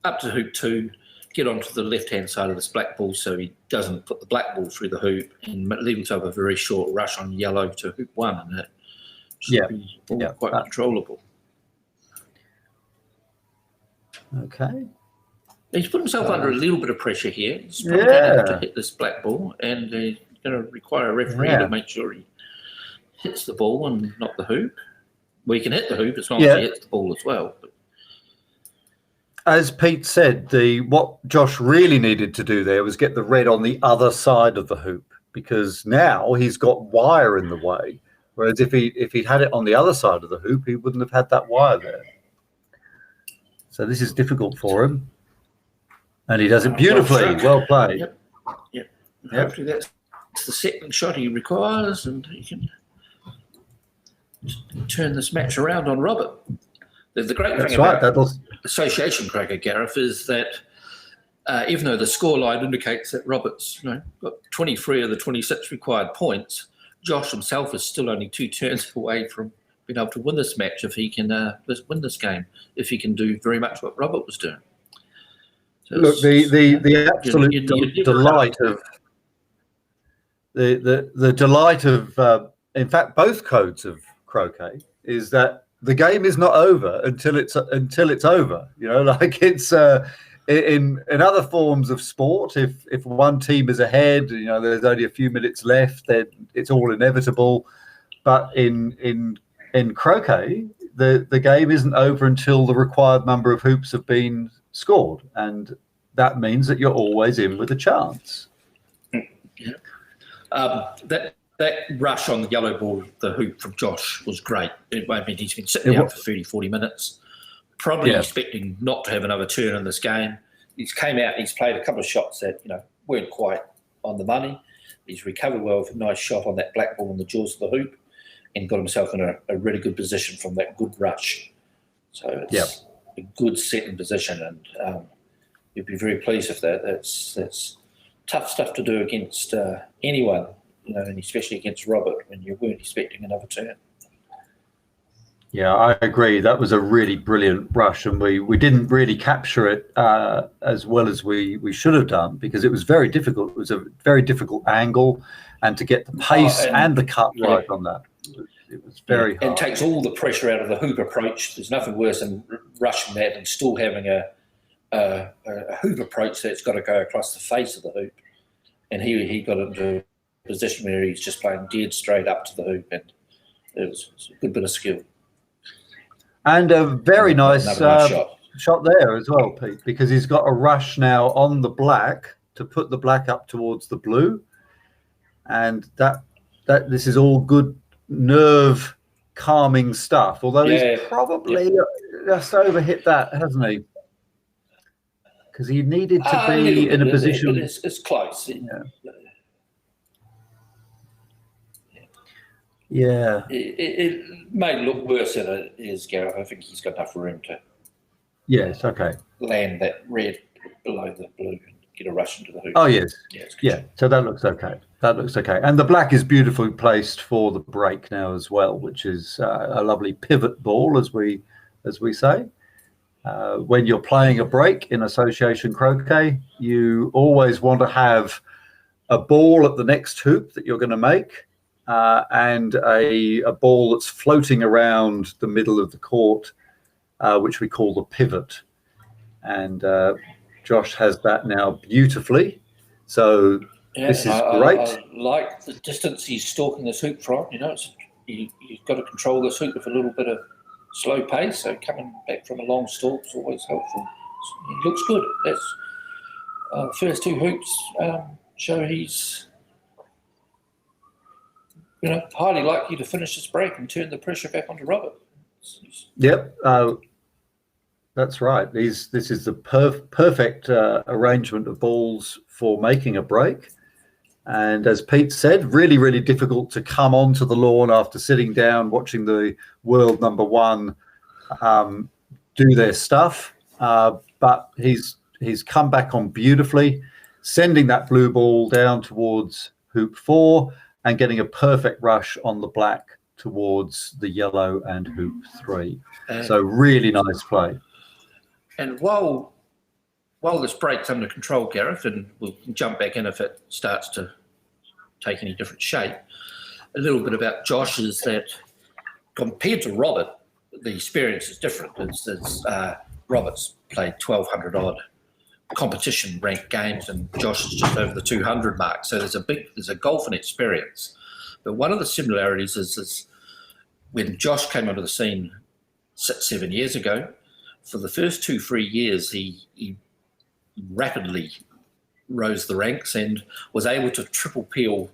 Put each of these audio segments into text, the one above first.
up to hoop 2, get onto the left-hand side of this black ball so he doesn't put the black ball through the hoop and leave himself a very short rush on yellow to hoop 1, and that should be quite controllable. Okay. He's put himself under a little bit of pressure here. He's probably going to hit this black ball, and he's going to require a referee to make sure he hits the ball and not the hoop. Well, he can hit the hoop as long as he hits the ball as well. But as Pete said, what Josh really needed to do there was get the red on the other side of the hoop, because now he's got wire in the way. Whereas if he'd had it on the other side of the hoop, he wouldn't have had that wire there. So this is difficult for him. And he does it beautifully. Well played. Yep. Hopefully that's the second shot he requires, and he can turn this match around on Robert. The great thing about Association Croquet, Gareth, is that even though the scoreline indicates that Robert's got 23 of the 26 required points, Josh himself is still only 2 turns away from being able to win this match if he can win this game, if he can do very much what Robert was doing. So look, the absolute delight of the delight of in fact both codes of croquet is that the game is not over until it's over. Like it's in other forms of sport, if one team is ahead, there's only a few minutes left, then it's all inevitable. But in croquet, the game isn't over until the required number of hoops have been scored, and that means that you're always in with a chance. That rush on the yellow ball, the hoop from Josh, was great. He's been sitting out for 30, 40 minutes, probably expecting not to have another turn in this game. He's came out, he's played a couple of shots that weren't quite on the money. He's recovered well with a nice shot on that black ball in the jaws of the hoop, and got himself in a really good position from that good rush. So it's a good setting position, and you'd be very pleased with that. That's tough stuff to do against anyone, and especially against Robert when you weren't expecting another turn. Yeah, I agree. That was a really brilliant rush, and we didn't really capture it as well as we should have done, because it was very difficult. It was a very difficult angle, and to get the pace and the cut right on that. It was very hard. And takes all the pressure out of the hoop approach. There's nothing worse than rushing that and still having a hoop approach that's got to go across the face of the hoop. And he got into a position where he's just playing dead straight up to the hoop, and it was a good bit of skill. And a very nice shot there as well, Pete, because he's got a rush now on the black to put the black up towards the blue. And that this is all good nerve calming stuff, although he's probably just overhit that, hasn't he? Because he needed to be in a position. It's close. Yeah. It may look worse than it is, Gareth. I think he's got enough room to land that red below the blue and get a rush into the hoop. Oh, yes. So that looks okay. And the black is beautifully placed for the break now as well, which is a lovely pivot ball, as we say. When you're playing a break in Association Croquet, you always want to have a ball at the next hoop that you're going to make, and a ball that's floating around the middle of the court, which we call the pivot. And Josh has that now beautifully. So this is great. I like the distance he's stalking this hoop from. You've got to control this hoop with a little bit of slow pace. So coming back from a long stalk is always helpful. He looks good. That's the first 2 hoops show he's highly likely to finish this break and turn the pressure back onto Robert. Yep. That's right. This is the perfect arrangement of balls for making a break. And as Pete said, really, really difficult to come onto the lawn after sitting down, watching the world number 1 do their stuff. But he's come back on beautifully, sending that blue ball down towards hoop 4 and getting a perfect rush on the black towards the yellow and hoop 3. So really nice play. And while while this break's under control, Gareth, and we'll jump back in if it starts to take any different shape, a little bit about Josh is that compared to Robert, the experience is different. Robert's played 1,200 odd competition ranked games, and Josh is just over the 200 mark. So there's a golfing experience. But one of the similarities is when Josh came onto the scene 6-7 years ago, for the first 2-3 years, he rapidly rose the ranks and was able to triple peel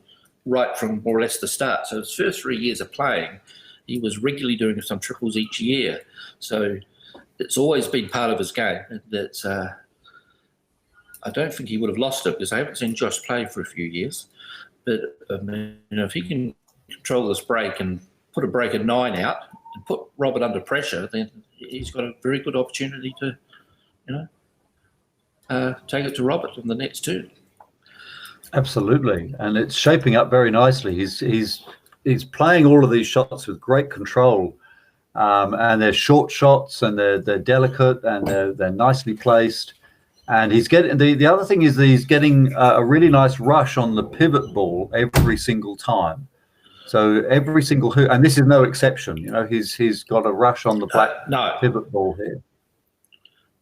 right from more or less the start. So his first 3 years of playing, he was regularly doing some triples each year. So it's always been part of his game. That's I don't think he would have lost it, because I haven't seen Josh play for a few years. But if he can control this break and put a break of 9 out and put Robert under pressure, then he's got a very good opportunity to, take it to Robert in the next turn. Absolutely, and it's shaping up very nicely. He's playing all of these shots with great control, and they're short shots, and they're delicate, and they're nicely placed. And he's getting the other thing is that he's getting a really nice rush on the pivot ball every single time. So every single hoop, and this is no exception. He's got a rush on the black pivot ball here.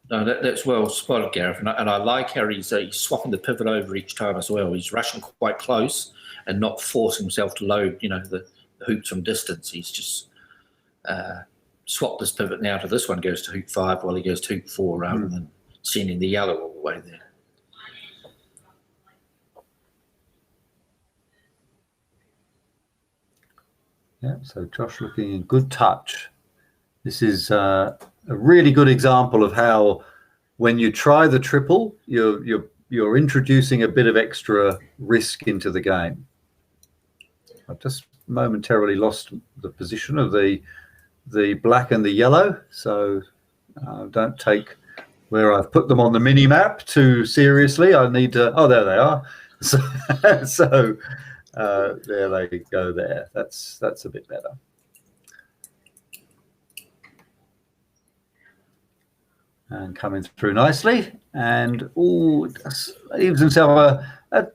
No, that's well spotted, Gareth. And I like how he's swapping the pivot over each time as well. He's rushing quite close and not forcing himself to load, the hoops from distance. He's just swapped this pivot now to this one goes to hoop 5 while he goes to hoop 4 rather than sending the yellow all the way there. Yeah, so Josh looking in good touch. This is a really good example of how, when you try the triple, you're introducing a bit of extra risk into the game. I've just momentarily lost the position of the black and the yellow, so don't take where I've put them on the mini map too seriously. I need to. Oh, there they are. So there they go. There. That's a bit better. And coming through nicely, and leaves himself a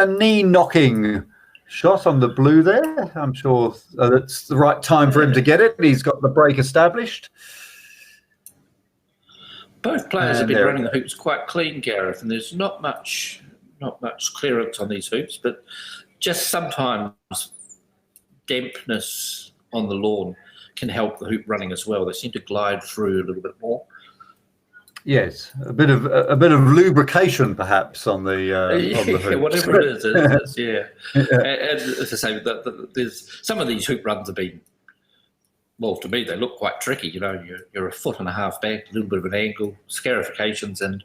knee knocking shot on the blue there. I'm sure that's the right time for him to get it. He's got the break established. Both players have been running the hoops quite clean, Gareth, and there's not much clearance on these hoops, but just sometimes dampness on the lawn can help the hoop running as well. They seem to glide through a little bit more. Yes, a bit of lubrication perhaps on the hoop. Whatever it is, yeah. And as I say, there's some of these hoop runs have been, well, to me, they look quite tricky. You're a foot and a half back, a little bit of an angle, scarifications, and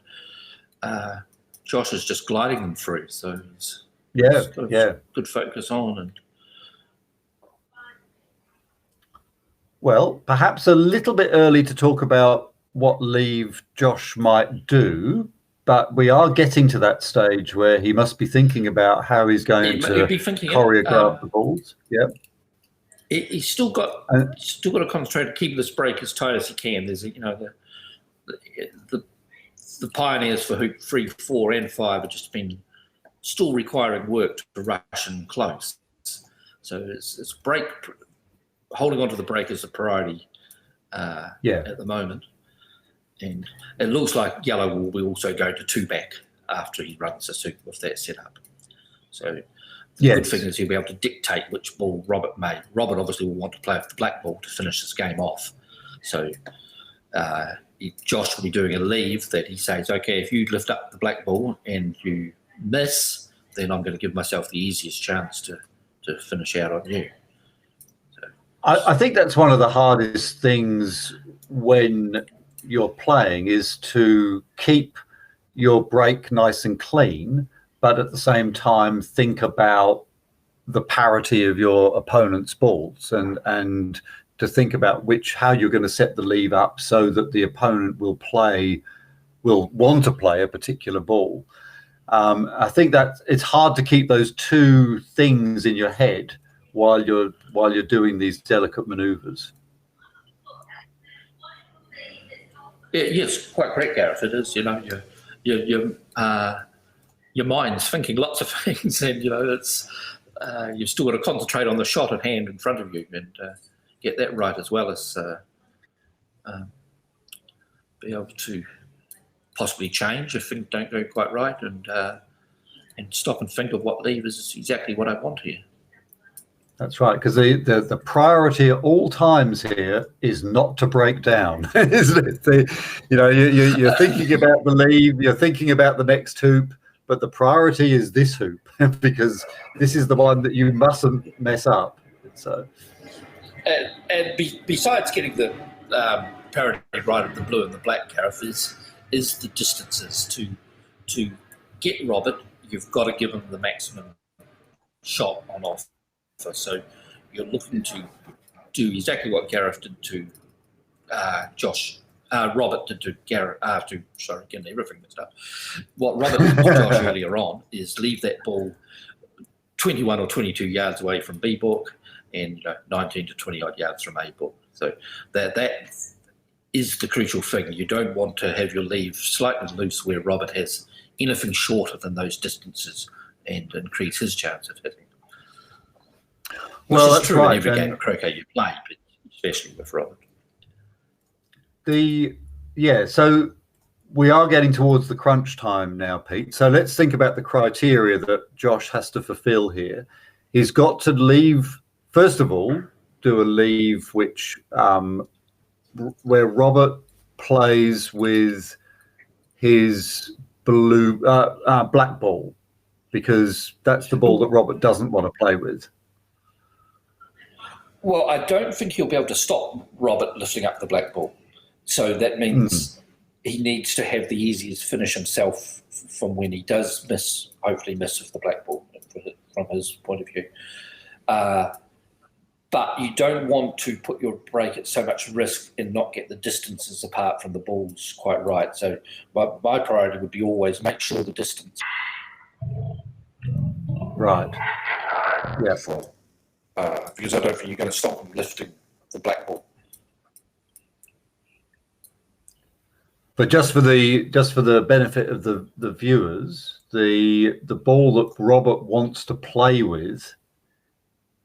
Josh is just gliding them through. So he's got good focus on. And well, perhaps a little bit early to talk about what leave Josh might do, but we are getting to that stage where he must be thinking about how he's going to choreograph the balls. Yeah. He's still got to concentrate to keep this break as tight as he can. There's the pioneers for hoop 3, 4, and 5 have just been still requiring work to rush and close. So it's break, holding on to the break is a priority at the moment. And it looks like yellow will be also going to 2 back after he runs this hoop with that setup. So the good thing is he'll be able to dictate which ball Robert may. Robert obviously will want to play with the black ball to finish this game off. So Josh will be doing a leave that he says, okay, if you lift up the black ball and you miss, then I'm going to give myself the easiest chance to finish out on you. So, I think that's one of the hardest things when you're playing, is to keep your break nice and clean, but at the same time think about the parity of your opponent's balls and to think about how you're going to set the leave up so that the opponent will want to play a particular ball. I think that it's hard to keep those two things in your head while you're doing these delicate maneuvers. Yes, quite correct, Gareth. It is, your mind's thinking lots of things, and it's you've still got to concentrate on the shot at hand in front of you and get that right, as well as be able to possibly change if things don't go quite right, and stop and think of what lever is exactly what I want here. That's right, because the priority at all times here is not to break down, isn't it? You're thinking about the leave, you're thinking about the next hoop, but the priority is this hoop because this is the one that you mustn't mess up. So, besides getting the parity right of the blue and the black, Gareth, is the distances. To get Robert, you've got to give him the maximum shot on offer. So you're looking to do exactly what Gareth did to Josh. Robert did to Gareth. Getting everything mixed up. What Robert did to Josh earlier on is leave that ball 21 or 22 yards away from B book and 19 to 20 odd yards from A book. So that is the crucial thing. You don't want to have your leave slightly loose where Robert has anything shorter than those distances and increase his chance of hitting. Which is true in every game of croquet you play, but especially with Robert. So we are getting towards the crunch time now, Pete. So let's think about the criteria that Josh has to fulfill here. He's got to leave, first of all, do a leave which where Robert plays with his black ball, because that's the ball that Robert doesn't want to play with. Well, I don't think he'll be able to stop Robert lifting up the black ball. So that means he needs to have the easiest finish himself from when he does hopefully miss with the black ball from his point of view. But you don't want to put your break at so much risk and not get the distances apart from the balls quite right. So my priority would be always make sure the distance. Right. Yeah. Because I don't think you're going to stop him lifting the black ball. But just for the benefit of the viewers, the ball that Robert wants to play with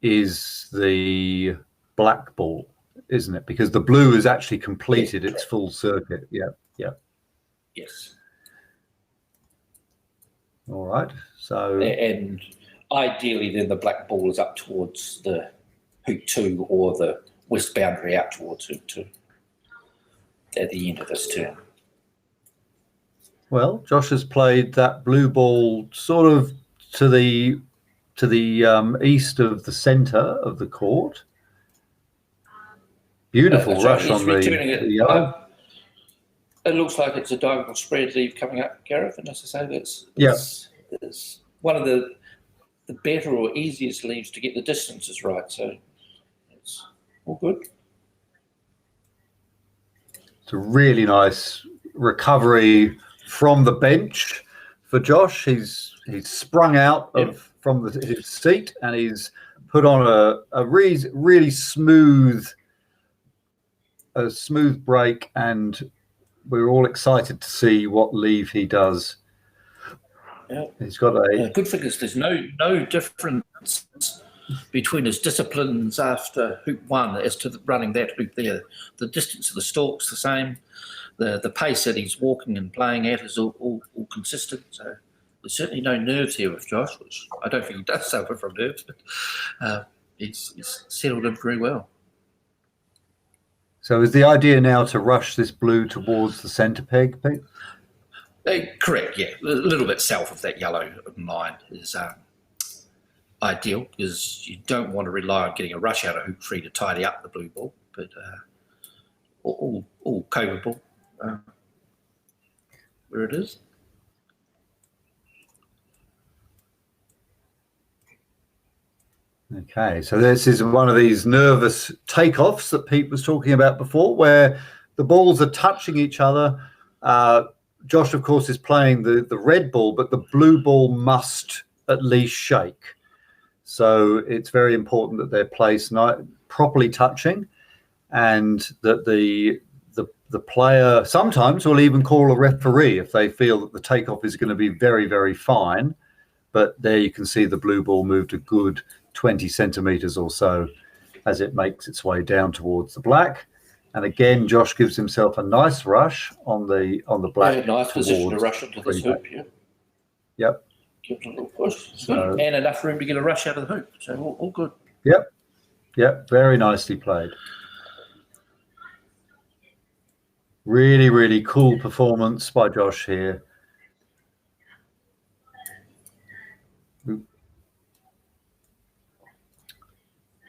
is the black ball, isn't it? Because the blue has actually completed its full circuit. Yeah. Yes. All right. So and ideally, then the black ball is up towards the hoop 2 or the west boundary out towards hoop 2 at the end of this turn. Well, Josh has played that blue ball sort of to the east of the centre of the court. Beautiful rush on the yellow. It looks like it's a diagonal spread leave coming up, Gareth, and as I say, it's one of the better or easiest leaves to get the distances right. So it's all good. It's a really nice recovery from the bench for Josh. He's sprung out from his seat and he's put on a really smooth break, and we're all excited to see what leave he does. Yeah. He's got a good thing is there's no difference between his disciplines after hoop 1 as to running that hoop there. The distance of the stalk's the same. The pace that he's walking and playing at is all consistent. So there's certainly no nerves here with Josh, which I don't think he does suffer from nerves, but he's settled in very well. So is the idea now to rush this blue towards the centre peg, Pete? Correct, yeah. A little bit south of that yellow line is ideal, because you don't want to rely on getting a rush out of hoop 3 to tidy up the blue ball, but all capable where it is. Okay, so this is one of these nervous takeoffs that Pete was talking about before, where the balls are touching each other. Josh, of course, is playing the red ball, but the blue ball must at least shake. So it's very important that they're placed properly touching, and that the the player sometimes will even call a referee if they feel that the takeoff is going to be very, very fine. But there you can see the blue ball moved a good 20 centimetres or so as it makes its way down towards the black. And again, Josh gives himself a nice rush on the black. Yeah, nice position to rush into this hoop, yeah. Yep. Give it a little push. So, and enough room to get a rush out of the hoop. So all good. Yep. Yep. Very nicely played. Really, really cool performance by Josh here.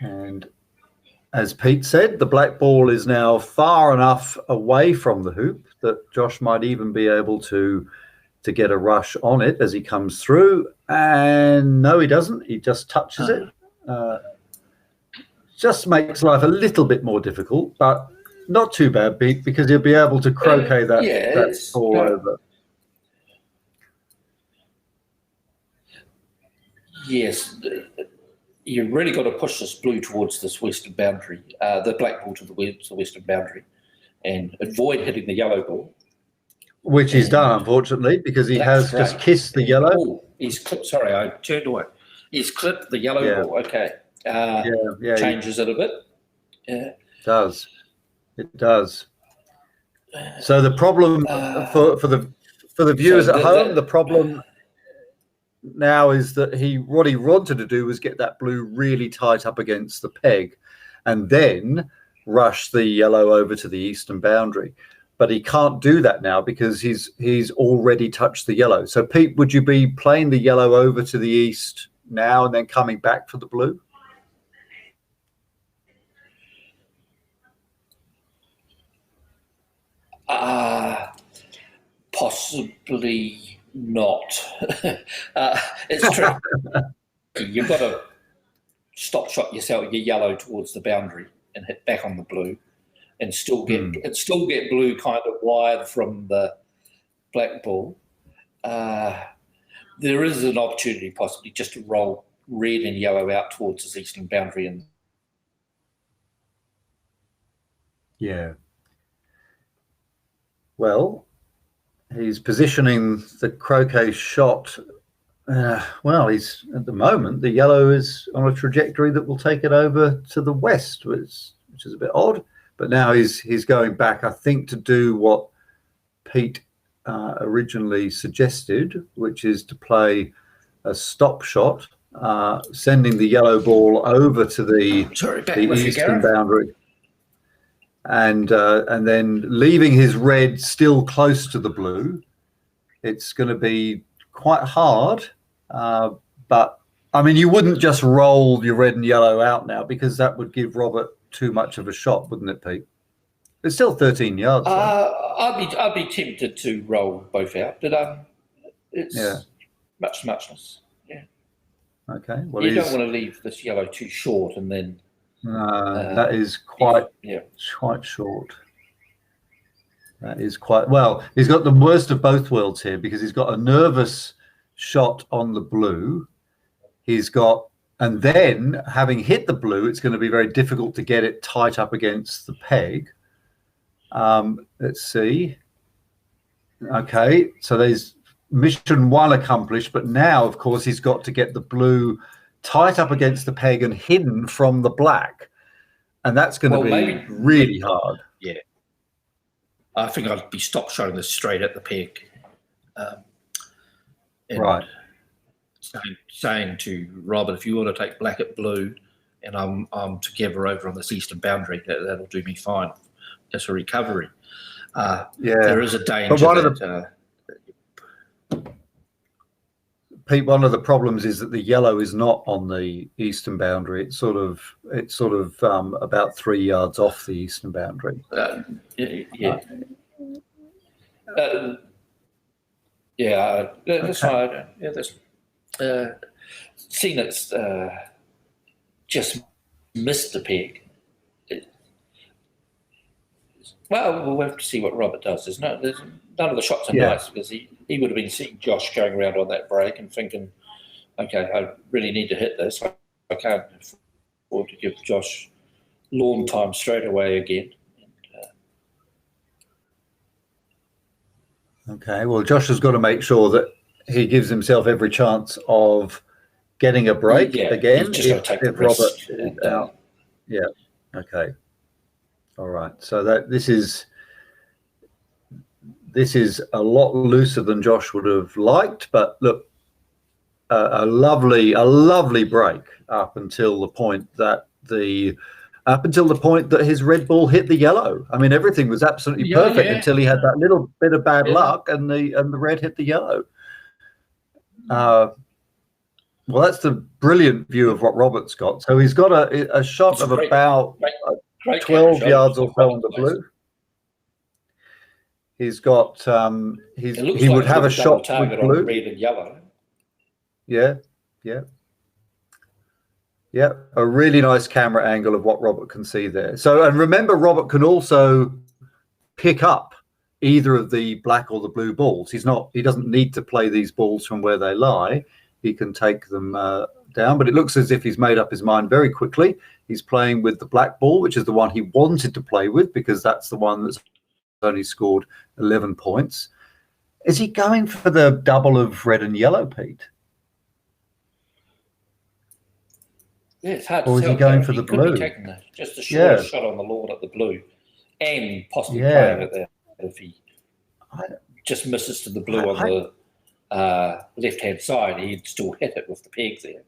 And as Pete said, the black ball is now far enough away from the hoop that Josh might even be able to get a rush on it as he comes through. And no, he doesn't. He just touches it. Just makes life a little bit more difficult, but not too bad, Pete, because he'll be able to croquet that ball over. Yes. You've really got to push this blue towards this western boundary, the black ball to the western boundary, and avoid hitting the yellow ball. Which he's done, unfortunately, because he has just kissed the yellow. Oh, he's clipped. Sorry, I turned away. He's clipped the yellow ball. Okay. Changes it a bit. It does. It does. So the problem for the viewers at home, the problem now is that what he wanted to do was get that blue really tight up against the peg and then rush the yellow over to the eastern boundary. But he can't do that now because he's already touched the yellow. So Pete, would you be playing the yellow over to the east now and then coming back for the blue? Possibly not. It's true. You've got to stop shot yourself your yellow towards the boundary and hit back on the blue, and still get blue kind of wide from the black ball. There is an opportunity possibly just to roll red and yellow out towards this eastern boundary. And yeah. Well, he's positioning the croquet shot. He's at the moment, the yellow is on a trajectory that will take it over to the west, which is a bit odd. But now he's going back, I think, to do what Pete originally suggested, which is to play a stop shot, sending the yellow ball over to the eastern boundary. And then leaving his red still close to the blue. It's going to be quite hard, but I mean, you wouldn't just roll your red and yellow out now because that would give Robert too much of a shot, wouldn't it, Pete? It's still 13 yards. I'd be tempted to roll both out, but it's muchness. Yeah. Okay. Well, you don't want to leave this yellow too short, and then. That is quite short. That is quite well. He's got the worst of both worlds here because he's got a nervous shot on the blue. And then having hit the blue, it's going to be very difficult to get it tight up against the peg. Let's see. Okay, so there's mission one accomplished, but now, of course, he's got to get the blue tight up against the peg and hidden from the black, and that's going to be really hard. Yeah, I think I'd be stop showing this straight at the peg, right. Saying to Robert, if you want to take black at blue, and I'm together over on this eastern boundary, that'll do me fine. That's a recovery. There is a danger. But Pete, one of the problems is that the yellow is not on the eastern boundary. It's sort of about 3 yards off the eastern boundary. That's fine. Yeah, that's seeing it's just missed the peg. We'll have to see what Robert does. There's none of the shots are nice because he would have been seeing Josh going around on that break and thinking, okay, I really need to hit this. I can't afford to give Josh lawn time straight away again. Okay, well, Josh has got to make sure that he gives himself every chance of getting a break again. He's just got to take the Robert risk is out. Yeah. Okay. All right. So this is a lot looser than Josh would have liked, but look, a lovely break up until the point that his red ball hit the yellow. I mean, everything was absolutely perfect until he had that little bit of bad luck, and the red hit the yellow. Well, that's the brilliant view of what Robert's got. So he's got a shot of about 12 yards or so on the blue. He's got he would have a shot with blue. On red and yellow. Yeah. A really nice camera angle of what Robert can see there. So, and remember, Robert can also pick up either of the black or the blue balls. He doesn't need to play these balls from where they lie. He can take them down, but it looks as if he's made up his mind very quickly. He's playing with the black ball, which is the one he wanted to play with, because that's the one that's only scored 11 points. Is he going for the double of red and yellow, Pete? Yeah, it's hard to tell. Or is he going for the blue? Taking just a short shot on the Lord at the blue, and possibly playing it there if he just misses to the blue on the left-hand side. He'd still hit it with the peg there.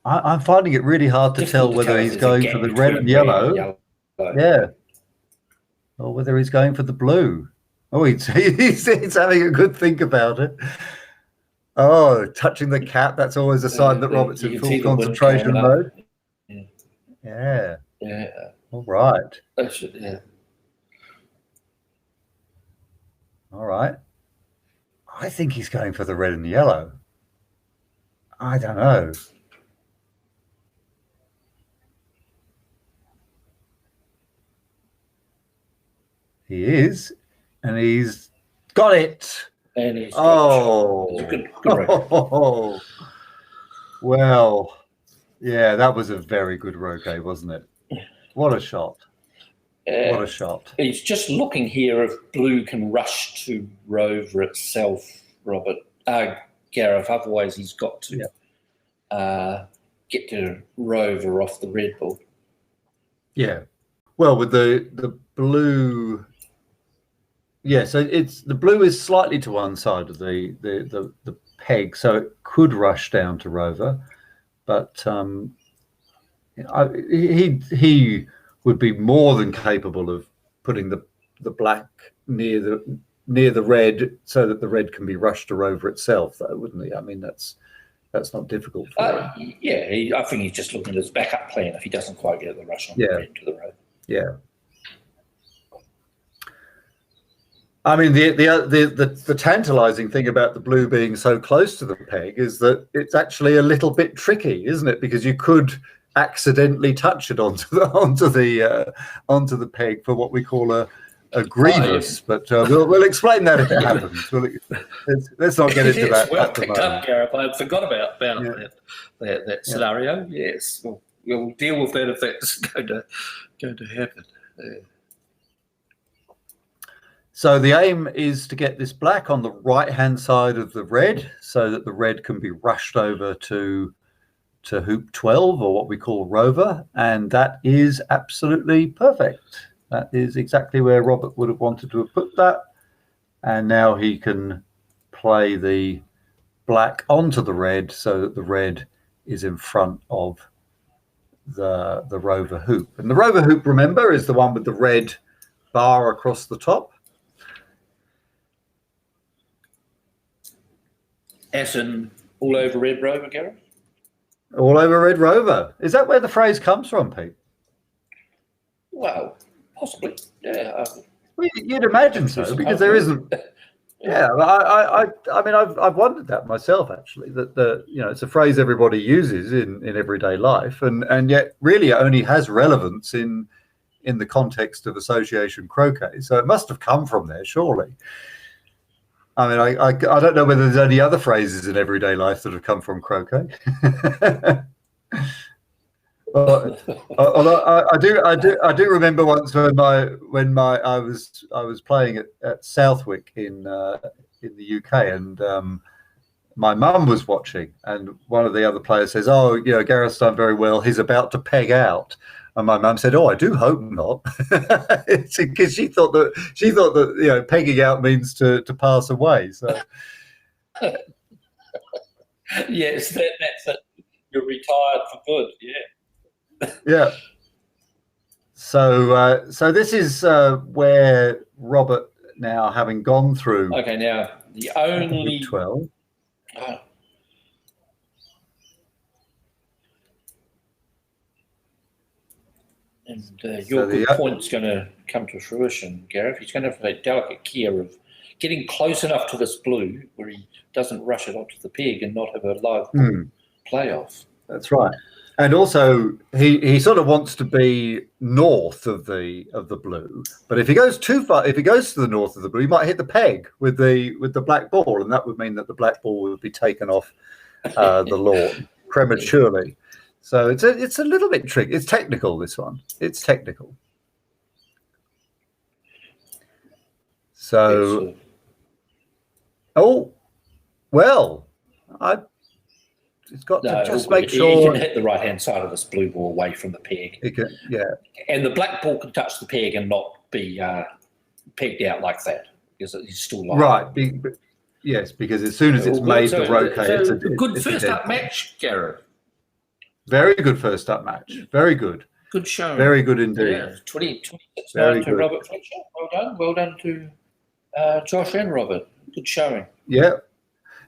I'm finding it really hard to tell whether he's going for the red and yellow. Yeah. Or whether he's going for the blue. Oh, he's having a good think about it. Oh, touching the cap, that's always a sign that Robert's in full concentration mode. Yeah. All right. All right. I think he's going for the red and yellow. I don't know. He is, and he's got it. And he's good well, yeah, that was a very good roquet, wasn't it? What a shot. What a shot. He's just looking here if blue can rush to Rover itself, Gareth. Otherwise, he's got to get to Rover off the red ball. Yeah. Well, with the blue... Yeah, so the blue is slightly to one side of the peg, so it could rush down to Rover, but he would be more than capable of putting the black near the red so that the red can be rushed to Rover itself, though, wouldn't he? I mean, that's not difficult for him. Yeah, I think he's just looking at his backup plan if he doesn't quite get the rush on the red to the Rover. Yeah. I mean, the tantalizing thing about the blue being so close to the peg is that it's actually a little bit tricky, isn't it? Because you could accidentally touch it onto the peg for what we call a grievous. But we'll explain that if it happens. Let's not get into that. Well picked up, Gareth. I forgot about that scenario. Yes, we'll deal with that if that's going to happen. So the aim is to get this black on the right-hand side of the red so that the red can be rushed over to hoop 12, or what we call Rover, and that is absolutely perfect. That is exactly where Robert would have wanted to have put that, and now he can play the black onto the red so that the red is in front of the Rover hoop. And the Rover hoop, remember, is the one with the red bar across the top. As in all over red Rover, Gareth? All over red Rover. Is that where the phrase comes from, Pete? Well, possibly. Yeah. Well, you'd imagine so, because there isn't. Yeah, I mean, I've wondered that myself, actually. That it's a phrase everybody uses in everyday life, and yet really it only has relevance in the context of association croquet. So it must have come from there, surely. I mean, I don't know whether there's any other phrases in everyday life that have come from croquet. Although I do remember once when I was playing at Southwick in the UK, and my mum was watching, and one of the other players says, "Oh, you know, Gareth's done very well. He's about to peg out." And my mum said, "Oh, I do hope not," because she thought that you know, pegging out means to pass away. So yes, that's it. You're retired for good. Yeah. yeah. So this is where Robert, now having gone through. Okay, now the only 12. And your good point's going to come to fruition, Gareth. He's going to have to take delicate care of getting close enough to this blue where he doesn't rush it onto the peg and not have a live playoff. That's right. And also, he sort of wants to be north of the blue. But if he goes too far, if he goes to the north of the blue, he might hit the peg with the black ball, and that would mean that the black ball would be taken off the lawn prematurely. So it's a little bit tricky. It's technical, this one. It's technical. So, oh, well, it's got to just make sure. He can hit the right-hand side of this blue ball away from the peg. He can, yeah. And the black ball can touch the peg and not be pegged out like that, because it's still live. Right. Yes, because as soon as it's made the roquet, it's a good first-up match, Gareth. Very good first-up match. Very good. Good show. Very good indeed. Yeah, 26-9 to Robert Fletcher. Well done. Well done to Josh and Robert. Good showing. Yeah,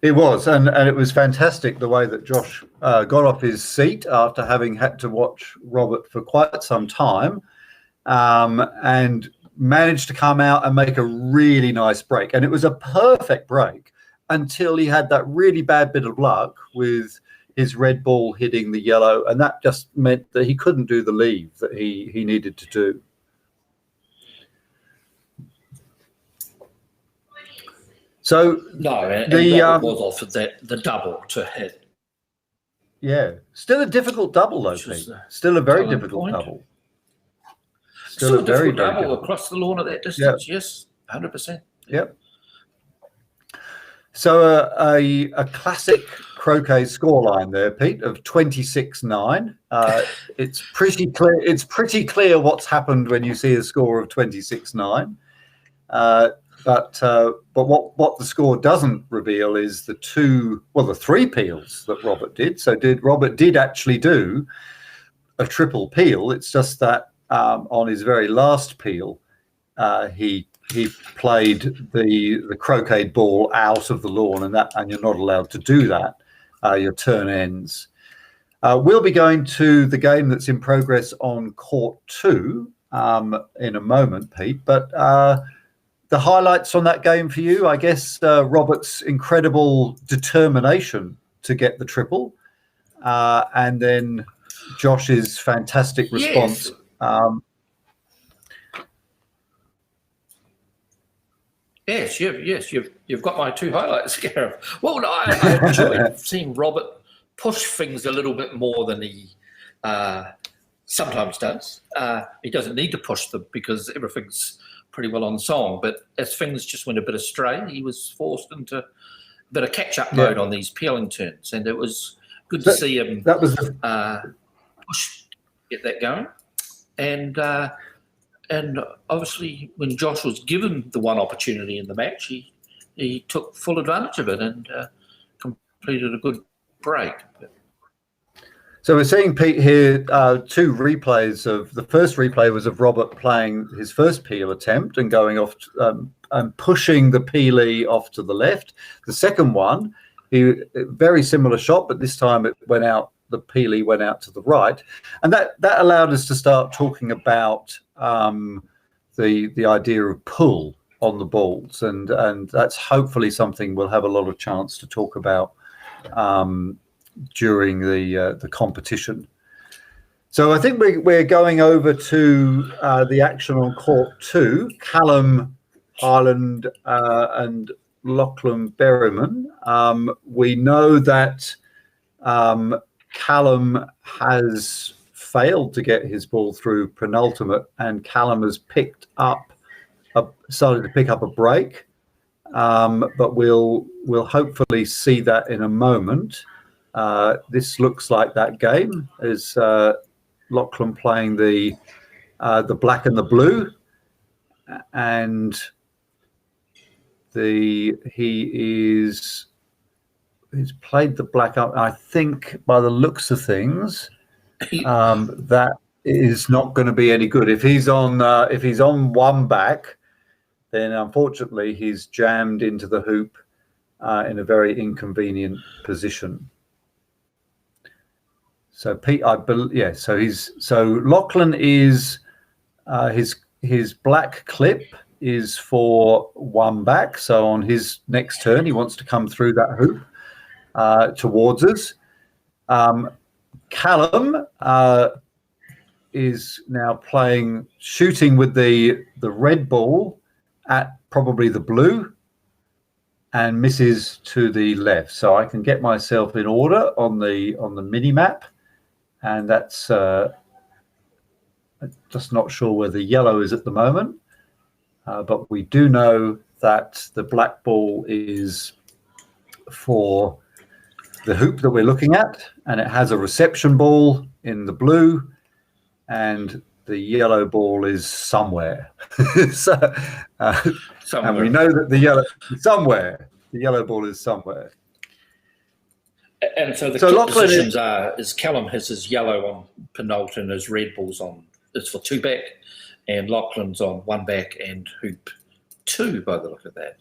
it was. And it was fantastic the way that Josh got off his seat after having had to watch Robert for quite some time, and managed to come out and make a really nice break. And it was a perfect break until he had that really bad bit of luck with his red ball hitting the yellow, and that just meant that he couldn't do the leave that he needed to do. So no, and Robert was offered the double to hit. Yeah, still a difficult double though, Pete. Still a very difficult double. Still a very double across the lawn at that distance. Yep. Yes, 100%. Yep. So a classic croquet scoreline there, Pete, of 26-9. It's pretty clear. It's pretty clear what's happened when you see a score of 26-9. But what the score doesn't reveal is the three peels that Robert did. So Robert did actually do a triple peel. It's just that on his very last peel, he played the croquet ball out of the lawn, and you're not allowed to do that. Your turn ends. We'll be going to the game that's in progress on court 2 in a moment, Pete. But the highlights on that game for you, I guess, Robert's incredible determination to get the triple, and then Josh's fantastic response. Yes. You've got my two highlights, Gareth. Well, I enjoyed seeing Robert push things a little bit more than he sometimes does. He doesn't need to push them because everything's pretty well on song. But as things just went a bit astray, he was forced into a bit of catch-up mode on these peeling turns, and it was good to see him push, get that going. And obviously, when Josh was given the one opportunity in the match, he took full advantage of it and completed a good break. So we're seeing, Pete, here two replays of the first replay was of Robert playing his first peel attempt and going off and pushing the peelie off to the left. The second one, very similar shot, but this time it went out. The peelie went out to the right, and that allowed us to start talking about the idea of pull on the balls, and that's hopefully something we'll have a lot of chance to talk about during the competition. So I think we're going over to the action on court 2, Callum Highland and Lachlan Berryman. We know that Callum has failed to get his ball through penultimate, and Callum has started to pick up a break. But we'll hopefully see that in a moment. This looks like that game is Lachlan playing the black and the blue, and he's played the black up. I think by the looks of things, that is not going to be any good. If he's on one back, then unfortunately he's jammed into the hoop in a very inconvenient position. So Pete, so Lachlan is his black clip is for one back. So on his next turn, he wants to come through that hoop towards us. Callum is now shooting with the red ball at probably the blue, and misses to the left. So I can get myself in order on the mini map, and that's just not sure where the yellow is at the moment, but we do know that the black ball is for the hoop that we're looking at, and it has a reception ball in the blue, and the yellow ball is somewhere. Somewhere. And we know that the yellow ball is somewhere. And so the kit positions is Callum has his yellow on penult and his red ball's on is for two back, and Lachlan's on one back and hoop two by the look of that.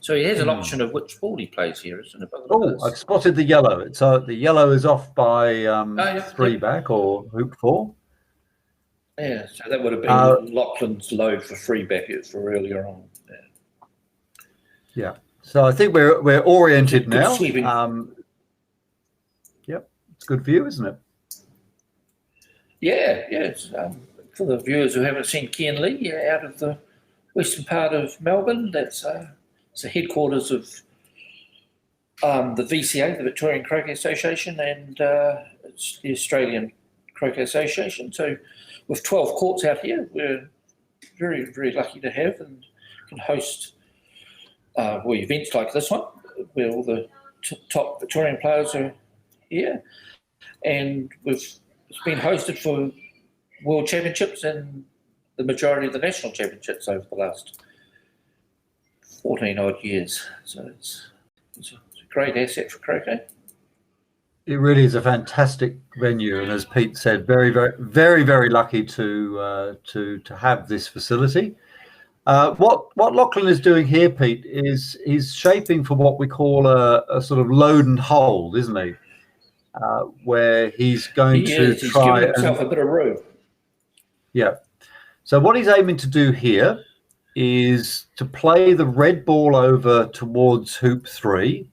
So he has an option of which ball he plays here, isn't it? Oh, I've spotted the yellow. So the yellow is off by three back or hoop four. Yeah, so that would have been Lachlan's load for free back for earlier on. Yeah. So I think we're oriented now. Yep, it's good view, isn't it? Yeah. It's, for the viewers who haven't seen Cairnlea, out of the western part of Melbourne, that's it's the headquarters of the VCA, the Victorian Croquet Association, and it's the Australian Croquet Association. So with 12 courts out here, we're very, very lucky to have and can host events like this one, where all the top Victorian players are here. And it's been hosted for World Championships and the majority of the national championships over the last 14 odd years. So it's a great asset for croquet. It really is a fantastic venue, and as Pete said, very, very, very, very lucky to have this facility. What Lachlan is doing here, Pete, is he's shaping for what we call a sort of load and hold, isn't he? Where he's going to try giving himself a bit of room. Yeah. So what he's aiming to do here is to play the red ball over towards hoop 3,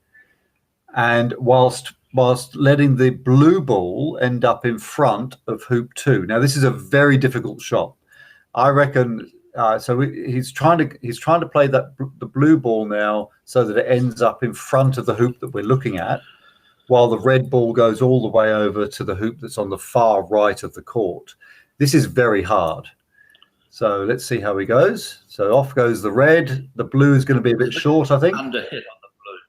and whilst letting the blue ball end up in front of hoop 2. Now this is a very difficult shot, I reckon. So he's trying to play the blue ball now so that it ends up in front of the hoop that we're looking at, while the red ball goes all the way over to the hoop that's on the far right of the court. This is very hard. So let's see how he goes. So off goes the red. The blue is going to be a bit short, I think. Under hit on the blue.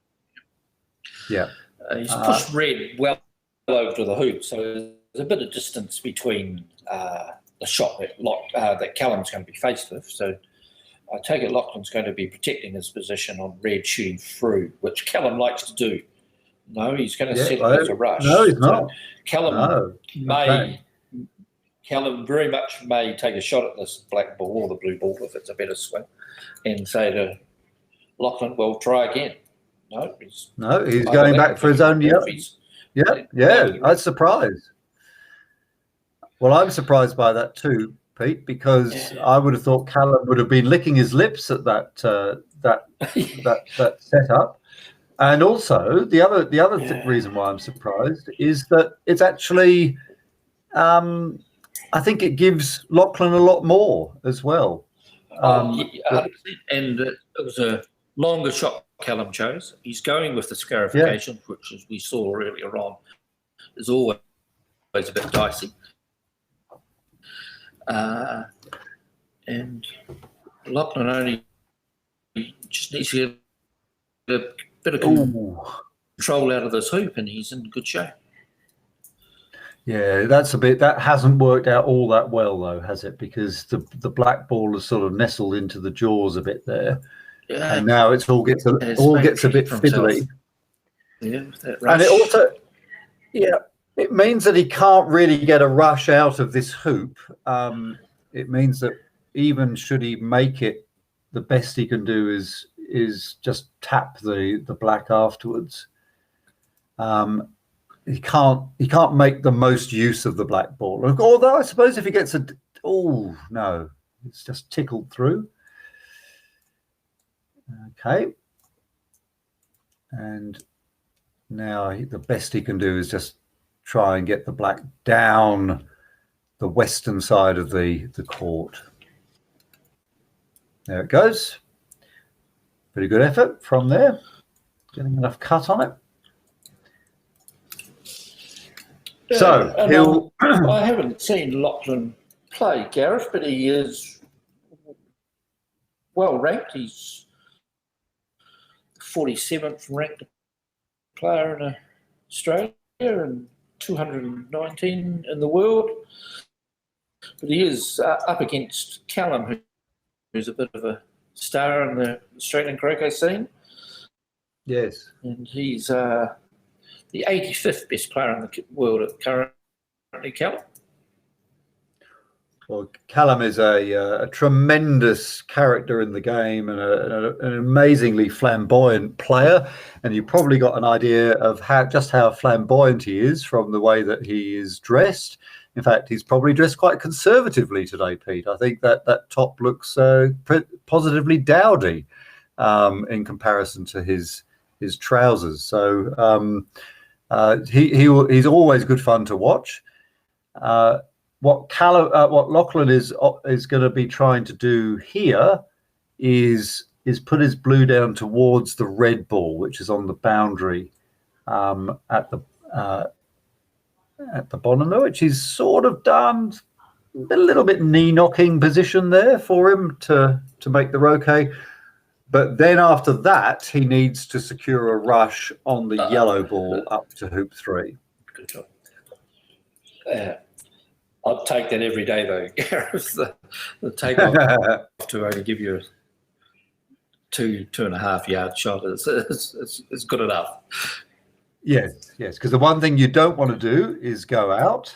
Yeah. He's pushed red well over to the hoop, so there's a bit of distance between the shot that Callum's going to be faced with. So I take it Lachlan's going to be protecting his position on red shooting through, which Callum likes to do. No, he's going to set it as a rush. No, he's not. Callum very much may take a shot at this black ball or the blue ball if it's a better swing, and say to Lachlan, well, try again. No, he's going back for his own yellow. Yeah, I'm surprised. Well, I'm surprised by that too, Pete, because I would have thought Callum would have been licking his lips at that setup. And also, the other reason why I'm surprised is that it's actually, I think it gives Lachlan a lot more as well. And it was a longer shot Callum chose. He's going with the scarification, which, as we saw earlier on, is always a bit dicey. And Lachlan only just needs to get a bit of control out of this hoop, and he's in good shape. Yeah, that hasn't worked out all that well though, has it? Because the black ball has sort of nestled into the jaws a bit there, and now it all gets a bit fiddly. Yeah, that rush. And it also, it means that he can't really get a rush out of this hoop. It means that even should he make it, the best he can do is just tap the black afterwards. He can't make the most use of the black ball. Although I suppose if he gets no, it's just tickled through. Okay. And now the best he can do is just try and get the black down the western side of the court. There it goes. Pretty good effort from there. Getting enough cut on it. Yeah, so I haven't seen Lachlan play, Gareth, but he is well ranked. He's 47th ranked player in Australia and 219 in the world. But he is up against Callum, who's a bit of a star in the Australian croquet scene. Yes. And he's the 85th best player in the world currently, Callum. Well, Callum is a tremendous character in the game and an amazingly flamboyant player. And you probably got an idea of how flamboyant he is from the way that he is dressed. In fact, he's probably dressed quite conservatively today, Pete. I think that top looks positively dowdy in comparison to his trousers. So he's always good fun to watch. What Lachlan is going to be trying to do here is put his blue down towards the red ball, which is on the boundary at the bottom, which he's sort of done a little bit knee-knocking position there for him to make the roquet. But then after that, he needs to secure a rush on the yellow ball up to hoop 3. Good job. I'd take that every day, though, Gareth. The takeoff to only give you a 2.5 yard shot is good enough. Yes, because the one thing you don't want to do is go out.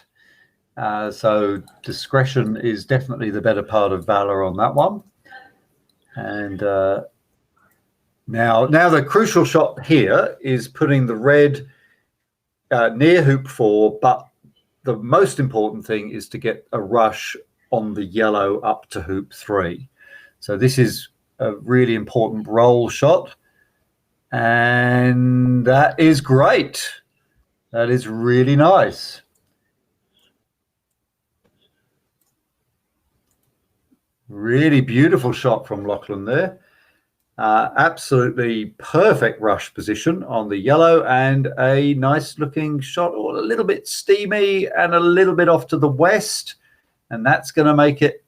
So discretion is definitely the better part of valor on that one. And now the crucial shot here is putting the red near hoop 4, but the most important thing is to get a rush on the yellow up to hoop 3. So this is a really important roll shot. And that is great. That is really nice. Really beautiful shot from Lachlan there. Absolutely perfect rush position on the yellow and a nice looking shot, or a little bit steamy and a little bit off to the west. And that's going to make it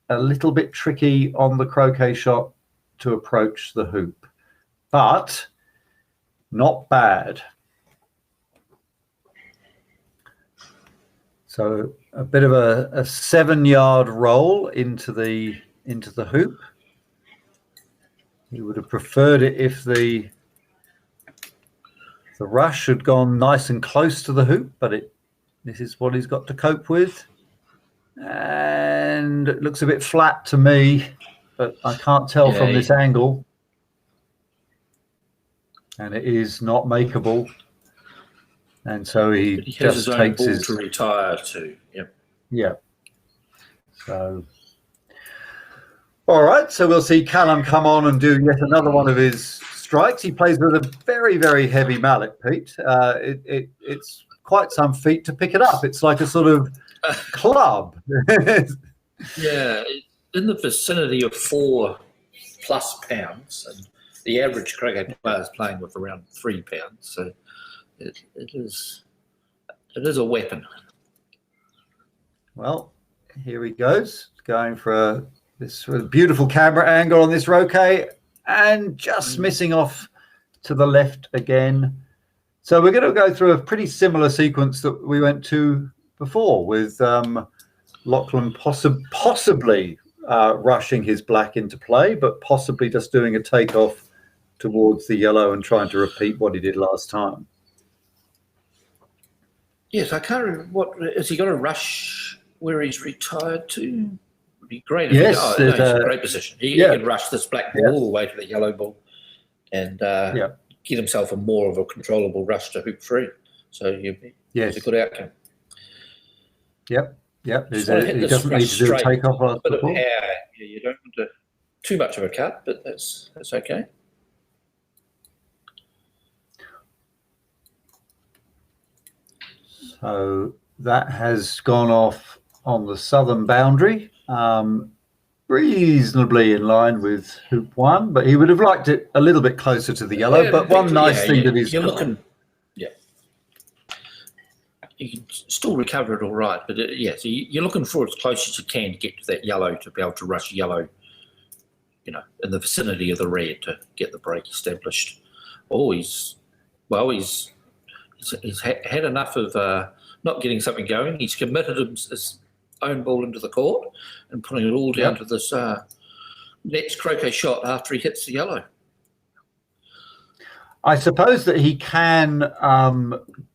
a little bit tricky on the croquet shot to approach the hoop, but not bad. So a bit of a 7-yard roll into the hoop. He would have preferred it if the rush had gone nice and close to the hoop, but this is what he's got to cope with. And it looks a bit flat to me, but I can't tell from this angle. And it is not makeable. And so he just takes his to retire to. Yep. Yeah. So. All right, so we'll see Callum come on and do yet another one of his strikes. He plays with a very, very heavy mallet, Pete. It's quite some feat to pick it up. It's like a sort of club. Yeah, in the vicinity of 4+ pounds, and the average croquet player is playing with around 3 pounds. So it is a weapon. Well, here he goes, going for this beautiful camera angle on this roquet, and just missing off to the left again. So we're going to go through a pretty similar sequence that we went to before, with Lachlan possibly rushing his black into play, but possibly just doing a takeoff towards the yellow and trying to repeat what he did last time. Yes, I can't remember what has he got a rush where he's retired to? Would be great. If Yes, he's in a great position. He can rush this black ball all the way to the yellow ball, and get himself a more of a controllable rush to hoop 3. So it's a good outcome. Yep. He doesn't need to do a takeoff off the ball. You don't want too much of a cut, but that's okay. So that has gone off on the southern boundary, reasonably in line with hoop 1, but he would have liked it a little bit closer to the yellow. But one nice thing that he's looking, you can still recover it all right, but so you're looking for as close as you can to get to that yellow, to be able to rush yellow, in the vicinity of the red to get the break established. He's had enough of not getting something going. He's committed his own ball into the court and putting it all down to this next croquet shot after he hits the yellow. I suppose that he can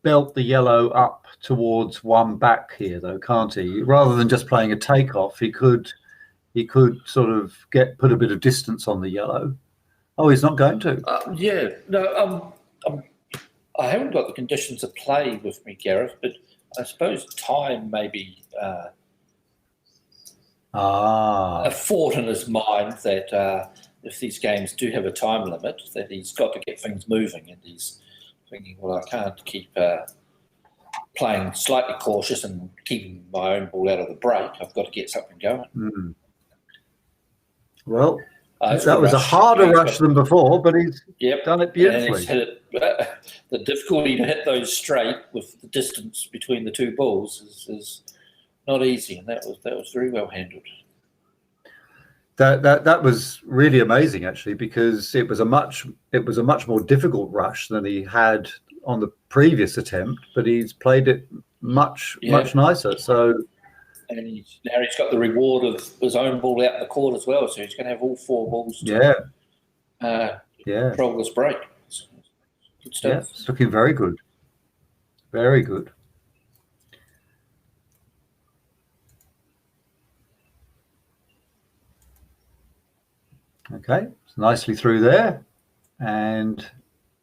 belt the yellow up towards 1 back here, though, can't he? Rather than just playing a takeoff, he could sort of put a bit of distance on the yellow. Oh, he's not going to. I haven't got the conditions of play with me, Gareth, but I suppose time may be a thought in his mind that if these games do have a time limit, that he's got to get things moving, and he's thinking, well, I can't keep playing slightly cautious and keeping my own ball out of the break. I've got to get something going. Mm. Well, that was a harder rush than before, but he's done it beautifully. And he's hit it. The difficulty to hit those straight with the distance between the 2 balls is not easy, and that was very well handled. That was really amazing, actually, because it was a much more difficult rush than he had on the previous attempt, but he's played it much nicer. So. And now he's got the reward of his own ball out in the court as well, so he's going to have all 4 balls to control this break. Good stuff. Yeah, it's looking very good. Very good. Okay, it's nicely through there, and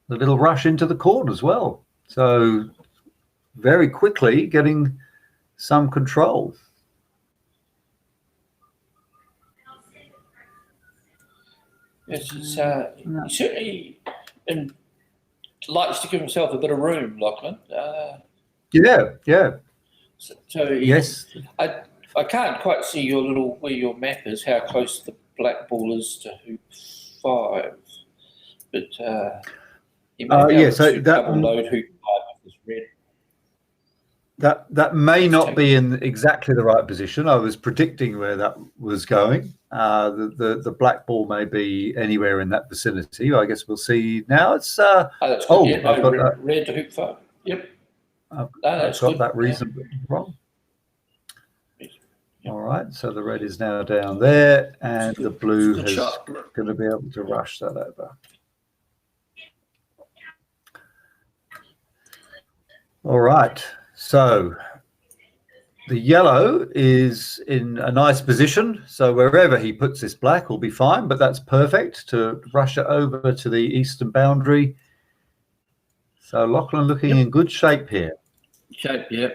the little rush into the court as well. So very quickly getting some control. Yes, he certainly likes to give himself a bit of room, Lachlan. So yes. I can't quite see where your map is, how close the black ball is to hoop 5, but he may be able to double load hoop 5 with this red. That may not be in exactly the right position. I was predicting where that was going. The black ball may be anywhere in that vicinity. I guess we'll see now. It's that's good. I've got red to hoop 5. Yep. I've got that reasonably wrong. All right, so the red is now down there, and the blue is going to be able to rush that over. All right, so the yellow is in a nice position, so wherever he puts this black will be fine, but that's perfect to rush it over to the eastern boundary. So Lachlan looking in good shape here.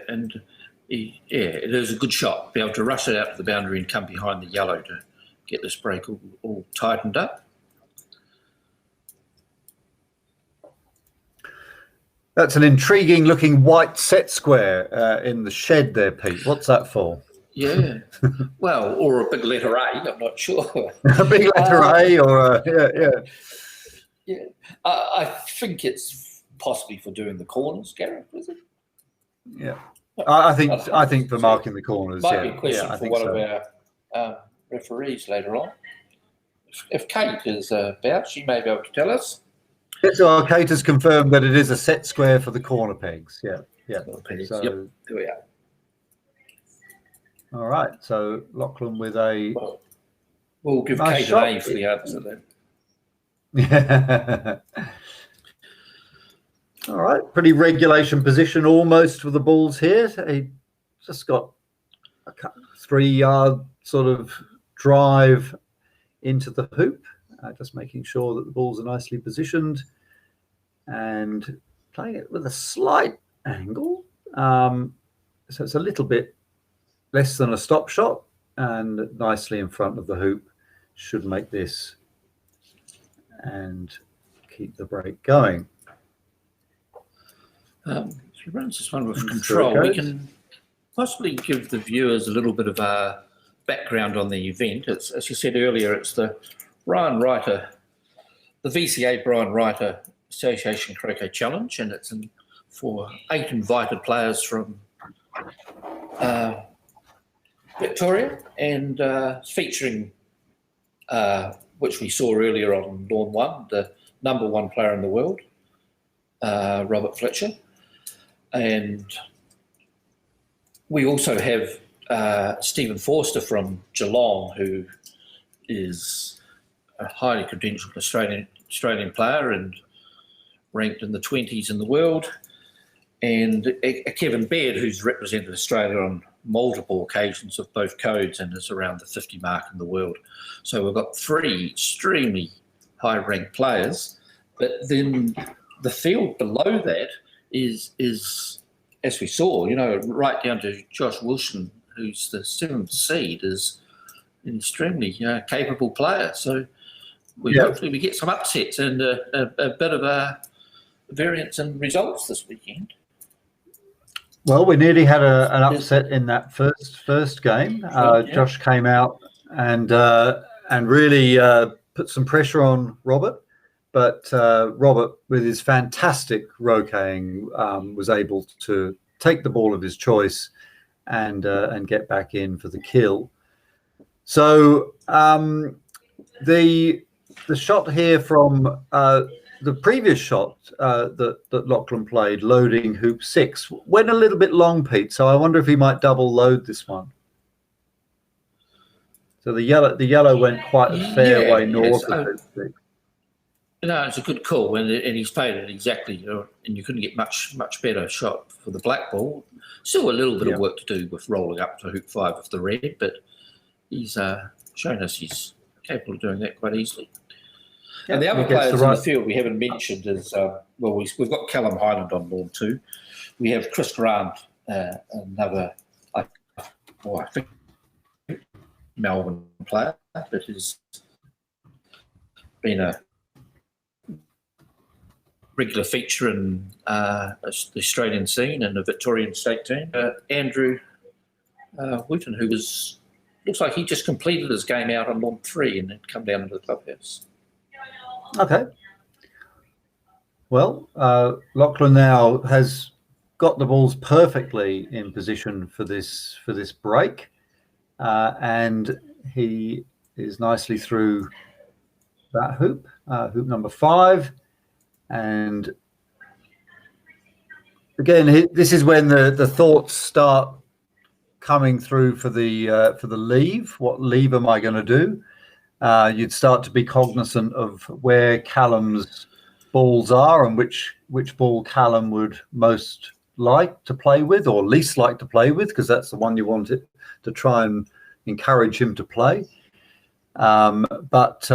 And it is a good shot. Be able to rush it out to the boundary and come behind the yellow to get this break all tightened up. That's an intriguing looking white set square in the shed there, Pete. What's that for? Yeah, well, or a big letter A, I'm not sure. A big letter A or a, Yeah, I think it's possibly for doing the corners, Gareth, is it? Yeah. I think for marking the corners, might be a question for one so. of our referees later on. If Kate is about, she may be able to tell us. So Kate has confirmed that it is a set square for the corner pegs. Yeah. So, yep, there we are. All right. So Lachlan with a. Well, we'll give nice Kate shot. an A for the answer then. Yeah. All right. Pretty regulation position almost for the balls here. He just got a 3-yard sort of drive into the hoop, just making sure that the balls are nicely positioned and playing it with a slight angle. So it's a little bit less than a stop shot and nicely in front of the hoop. Should make this and keep the break going. She runs this one with control. We can possibly give the viewers a little bit of a background on the event. It's, as you said earlier, it's the VCA Brian Reither Association Croquet Challenge, and it's for 8 invited players from Victoria, and featuring, which we saw earlier on Lawn 1, the #1 player in the world, Robert Fletcher. And we also have Stephen Forster from Geelong, who is a highly credentialed Australian player and ranked in the 20s in the world, and Kevin Baird, who's represented Australia on multiple occasions of both codes and is around the 50 mark in the world. So we've got 3 extremely high-ranked players, but then the field below that is as we saw, right down to Josh Wilson, who's the 7th seed, is an extremely capable player. So hopefully we get some upsets and a bit of a variance in results this weekend. Well, we nearly had an upset in that first game. Josh came out and really put some pressure on Robert, but Robert, with his fantastic roqueing, was able to take the ball of his choice and get back in for the kill. So the shot here from the previous shot that Lachlan played, loading hoop 6, went a little bit long, Pete. So I wonder if he might double load this one. So the yellow went quite a fair way north of hoop 6. No, it's a good call, and he's played it exactly, and you couldn't get much better shot for the black ball. Still a little bit of work to do with rolling up to hoop 5 of the red, but he's shown us he's capable of doing that quite easily. And the other players in the field we haven't mentioned is, we've got Callum Highland on lawn 2. We have Chris Grant, another, I think, Melbourne player that has been a regular feature in the Australian scene and the Victorian state team. Andrew Wooten, who looks like he just completed his game out on lawn 3 and then come down into the clubhouse. Okay. Well, Lachlan now has got the balls perfectly in position for this break, and he is nicely through that hoop, hoop number 5, and again, this is when the thoughts start coming through for the leave. What leave am I going to do? You'd start to be cognizant of where Callum's balls are and which ball Callum would most like to play with or least like to play with, because that's the one you want it to try and encourage him to play. But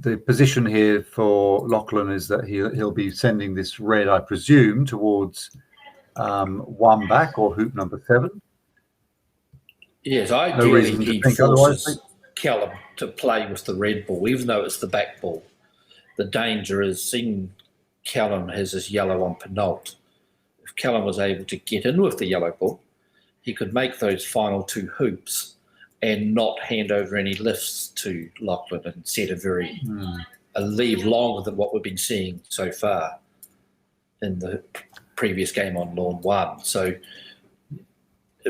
the position here for Lachlan is that he'll be sending this red, I presume, towards 1 back or hoop number 7. Yes, ideally he forces Callum to play with the red ball, even though it's the back ball. The danger is seeing Callum has his yellow on penult. If Callum was able to get in with the yellow ball, he could make those final 2 hoops and not hand over any lifts to Lachlan and set a leave longer than what we've been seeing so far in the previous game on lawn 1. So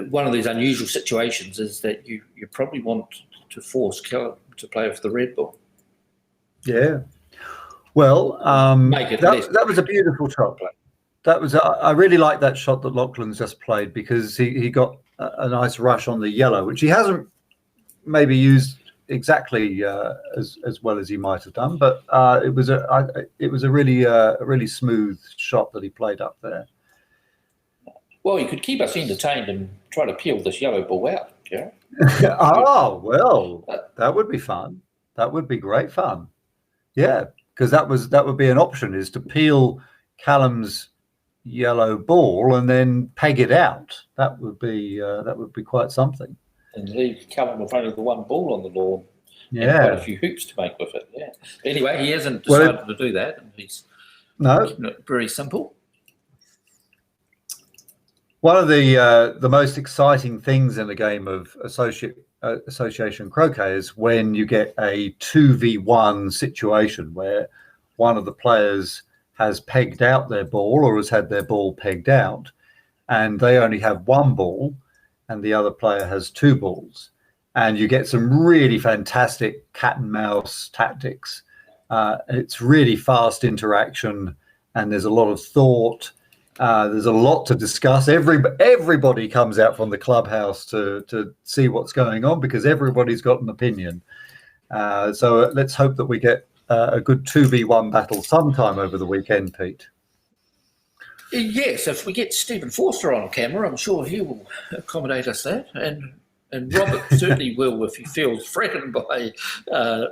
one of these unusual situations is that you probably want to force Callum to play with the red ball. Yeah. Well, that was a beautiful shot. That was I really like that shot that Lachlan's just played, because he got a nice rush on the yellow, which he hasn't maybe used exactly as well as he might have done, but it was a really smooth shot that he played up there. Well, he could keep us entertained and try to peel this yellow ball out, Gareth. Oh, well, that would be fun. That would be great fun. Yeah, because that would be an option, is to peel Callum's yellow ball and then peg it out. That would be quite something. And leave Callum with only the one ball on the lawn. Yeah, and quite a few hoops to make with it. Yeah. Anyway, he hasn't decided to do that, and he's keeping it very simple. One of the most exciting things in the game of association croquet is when you get a 2v1 situation where one of the players has pegged out their ball or has had their ball pegged out, and they only have one ball and the other player has two balls, and you get some really fantastic cat and mouse tactics. It's really fast interaction, and there's a lot of thought. There's a lot to discuss. Everybody comes out from the clubhouse to see what's going on, because everybody's got an opinion. So let's hope that we get a good 2v1 battle sometime over the weekend, Pete. Yes, if we get Stephen Forster on camera, I'm sure he will accommodate us that. And Robert certainly will, if he feels threatened by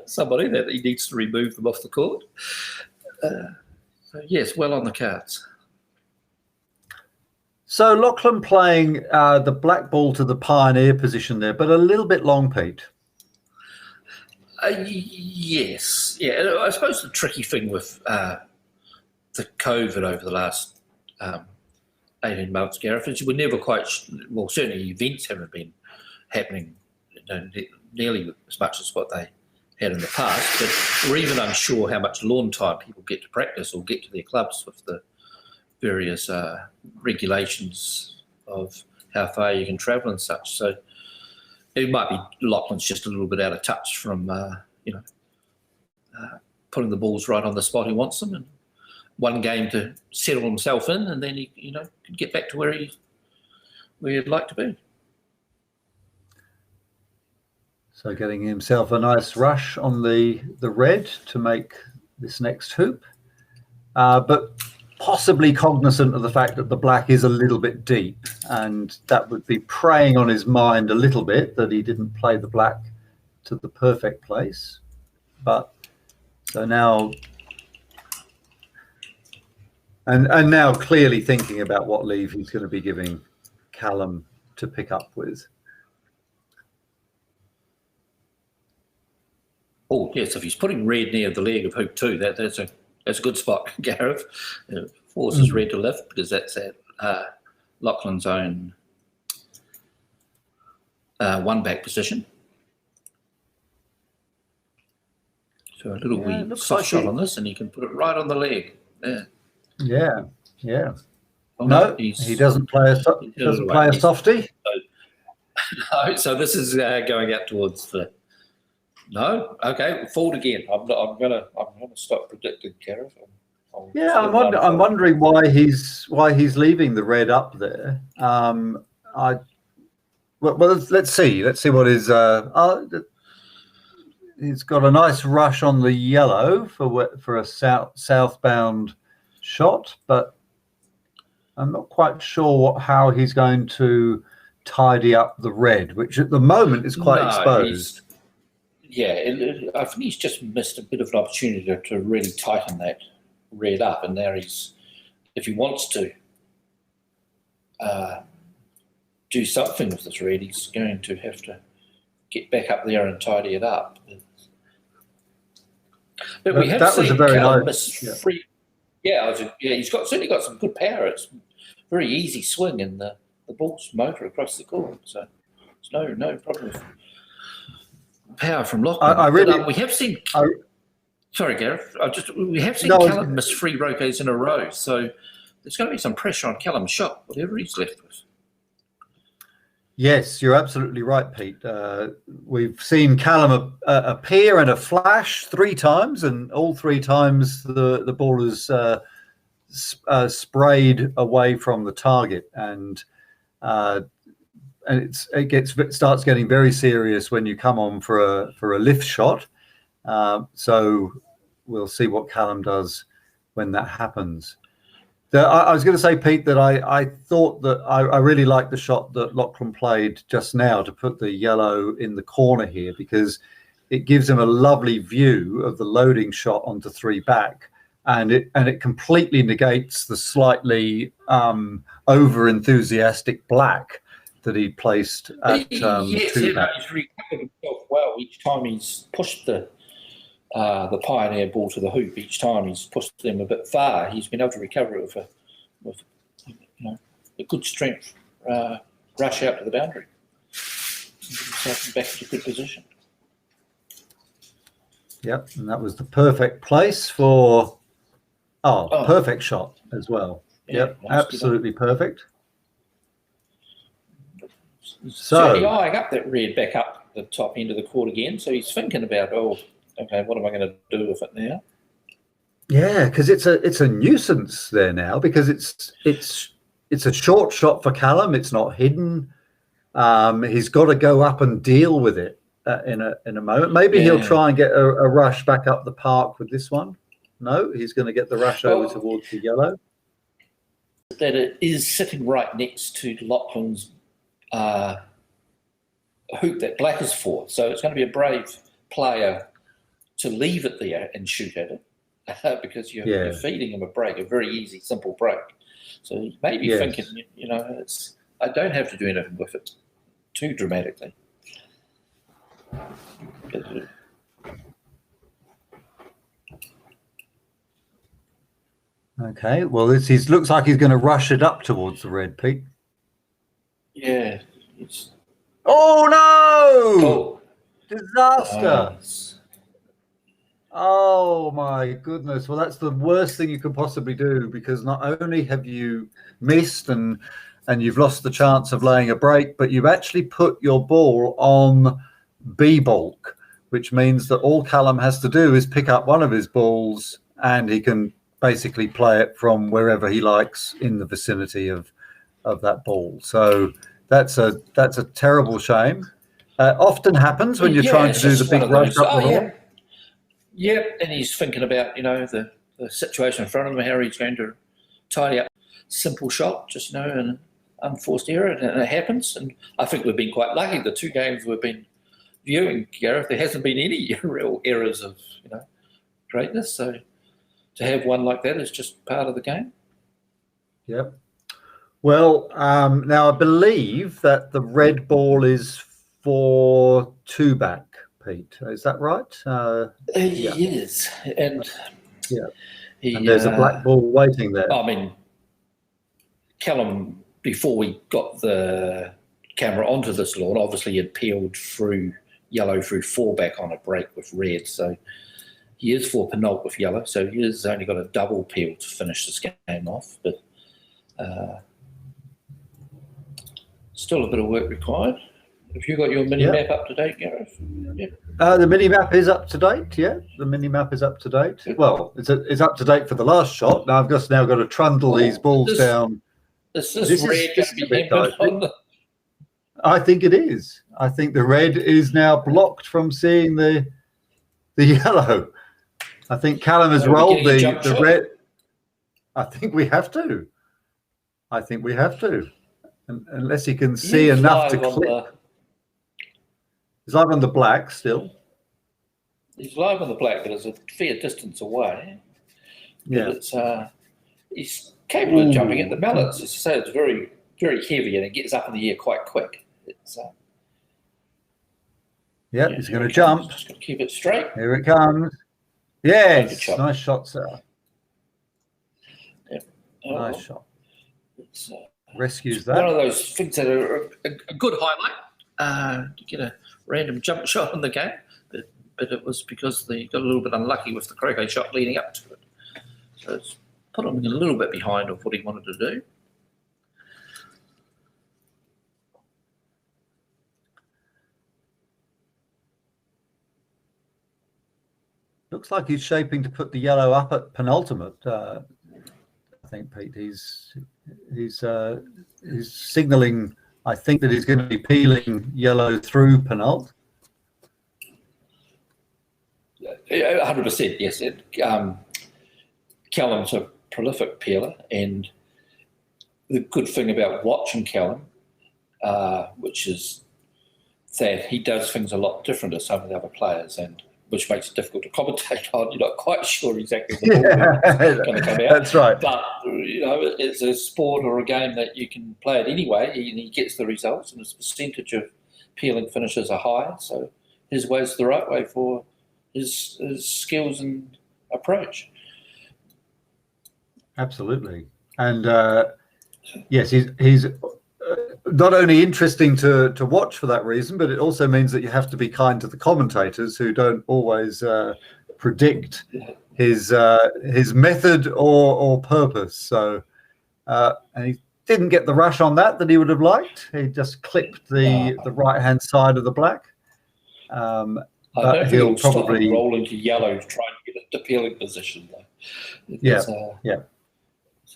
somebody that he needs to remove them off the court. So yes, well on the cards. So Lachlan playing the black ball to the pioneer position there, but a little bit long, Pete. Yes. Yeah, I suppose the tricky thing with the COVID over the last 18 months, Gareth, is we're never quite, well, certainly events haven't been happening nearly as much as what they had in the past, but we're even unsure how much lawn time people get to practice or get to their clubs with the various regulations of how far you can travel and such. So it might be Lachlan's just a little bit out of touch from, putting the balls right on the spot he wants them, and one game to settle himself in, and then he, can get back to where he'd like to be. So getting himself a nice rush on the red to make this next hoop, but possibly cognizant of the fact that the black is a little bit deep, and that would be preying on his mind a little bit that he didn't play the black to the perfect place. But so now, and now clearly thinking about what leave he's going to be giving Callum to pick up with. Oh yes, if he's putting red near the leg of hoop 2, that's a good spot, Gareth. Forces red to lift, because that's at Lachlan's own one back position. So a little wee soft shot on this, and he can put it right on the leg. Yeah. Oh, no, he doesn't play a softie. So this is going out towards the. No, okay, forward again. I'm gonna stop predicting, Gareth. I'm wondering why he's leaving the red up there. Well, let's see what his. He's got a nice rush on the yellow for a southbound shot, but I'm not quite sure how he's going to tidy up the red, which at the moment is quite exposed. I think he's just missed a bit of an opportunity to really tighten that red up, and now if he wants to do something with this red, he's going to have to get back up there and tidy it up. But we have seen Callum miss free. He's certainly got some good power. It's very easy swing, and the ball's motor across the court, so there's no problem with power from Lachlan. We have seen. Sorry, Gareth. We have seen Callum miss 3 roquets in a row, so there's going to be some pressure on Callum's shot, whatever he's left with. Yes, you're absolutely right, Pete. We've seen Callum appear and a flash 3 times, and all 3 times the ball is sprayed away from the target, and it starts getting very serious when you come on for a lift shot. So we'll see what Callum does when that happens. I was going to say, Pete, that I thought that I really liked the shot that Lachlan played just now to put the yellow in the corner here, because it gives him a lovely view of the loading shot onto 3 back, and it completely negates the slightly over enthusiastic black that he placed at 2 back. He's recovered himself well each time he's pushed the Pioneer ball to the hoop. Each time he's pushed them a bit far, he's been able to recover it with a good strength rush out to the boundary. Himself back to a good position. Yep, and that was the perfect place for perfect shot as well. Yeah, yep, absolutely perfect. So he's eyeing up that red back up the top end of the court again. So he's thinking about, okay, what am I going to do with it now? Yeah, because it's a nuisance there now, because it's a short shot for Callum. It's not hidden. He's got to go up and deal with it in a moment. Maybe he'll try and get a rush back up the park with this one. No, he's going to get the rush over towards the yellow. That it is sitting right next to Lachlan's hoop that black is for. So it's going to be a brave player to leave it there and shoot at it, because you're feeding him a break, a very easy, simple break. So he may be thinking, I don't have to do anything with it too dramatically. Okay, well, looks like he's going to rush it up towards the red, Pete. Yeah. Oh, no! Disaster. Oh, my goodness. Well, that's the worst thing you could possibly do, because not only have you missed and you've lost the chance of laying a break, but you've actually put your ball on B-bulk, which means that all Callum has to do is pick up one of his balls and he can basically play it from wherever he likes in the vicinity of that ball. So that's a terrible shame. Often happens when you're trying to do the big rush up the ball. Yeah, and he's thinking about, the situation in front of him, how he's going to tidy up. Simple shot, just, an unforced error, and it happens. And I think we've been quite lucky. The 2 games we've been viewing, Gareth, there hasn't been any real errors of, greatness. So to have one like that is just part of the game. Yep. Well, now I believe that the red ball is for 2 back, Pete. Is that right? Yes. And and there's a black ball waiting there. I mean, Callum, before we got the camera onto this lawn, obviously had peeled through yellow through 4 back on a break with red. So he is for Penalt with yellow. So he has only got a double peel to finish this game off. But still a bit of work required. Have you got your mini-map up to date, Gareth? The mini-map is up to date, yeah. The mini-map is up to date. Well, it's up to date for the last shot. Now I've just got to trundle these balls down. Is this red going to be hampered on the... I think it is. I think the red is now blocked from seeing the yellow. I think Callum has rolled the red. I think we have to. Unless he can see enough to clip. He's live on the black still. He's live on the black, but it's a fair distance away. Yeah. But he's capable of jumping at the mallets. As I say, it's very, very heavy and it gets up in the air quite quick. He's going to jump. Just got to keep it straight. Here it comes. Yes, nice shot, sir. Yep. Nice shot. Rescues that. One of those things that are a good highlight. To get a random jump shot in the game, but it was because they got a little bit unlucky with the croquet shot leading up to it. So it's put him a little bit behind of what he wanted to do. Looks like he's shaping to put the yellow up at penultimate. I think, Pete, he's signalling, I think, that he's going to be peeling yellow through penult. 100%, yes. Callum's a prolific peeler, and the good thing about watching Callum, which is that he does things a lot different to some of the other players, and which makes it difficult to commentate on. You're not quite sure exactly what the ball is going to come out. That's right. But, it's a sport or a game that you can play it anyway, and he gets the results, and his percentage of peeling finishes are high. So his way's the right way for his skills and approach. Absolutely. And, yes, he's not only interesting to watch for that reason, but it also means that you have to be kind to the commentators who don't always predict his method or purpose. So, and he didn't get the rush on that he would have liked. He just clipped the right hand side of the black. But he'll probably roll into yellow to try and get it to peeling position, though. Yeah.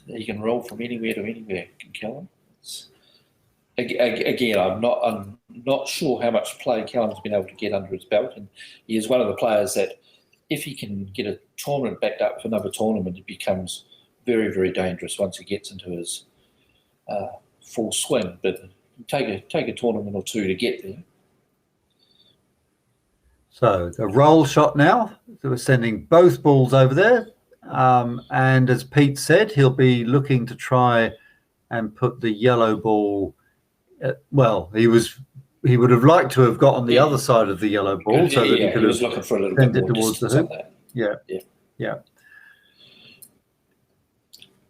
He can roll from anywhere to anywhere. Can kill him. Again, I'm not sure how much play Callum's been able to get under his belt, and he is one of the players that, if he can get a tournament backed up for another tournament, it becomes very, very dangerous once he gets into his full swing. But take a tournament or two to get there. So the roll shot now. So we're sending both balls over there, and as Pete said, he'll be looking to try and put the yellow ball. He would have liked to have got on the other side of the yellow ball, so that he could have looking for a little bit more towards the hoop. Yeah.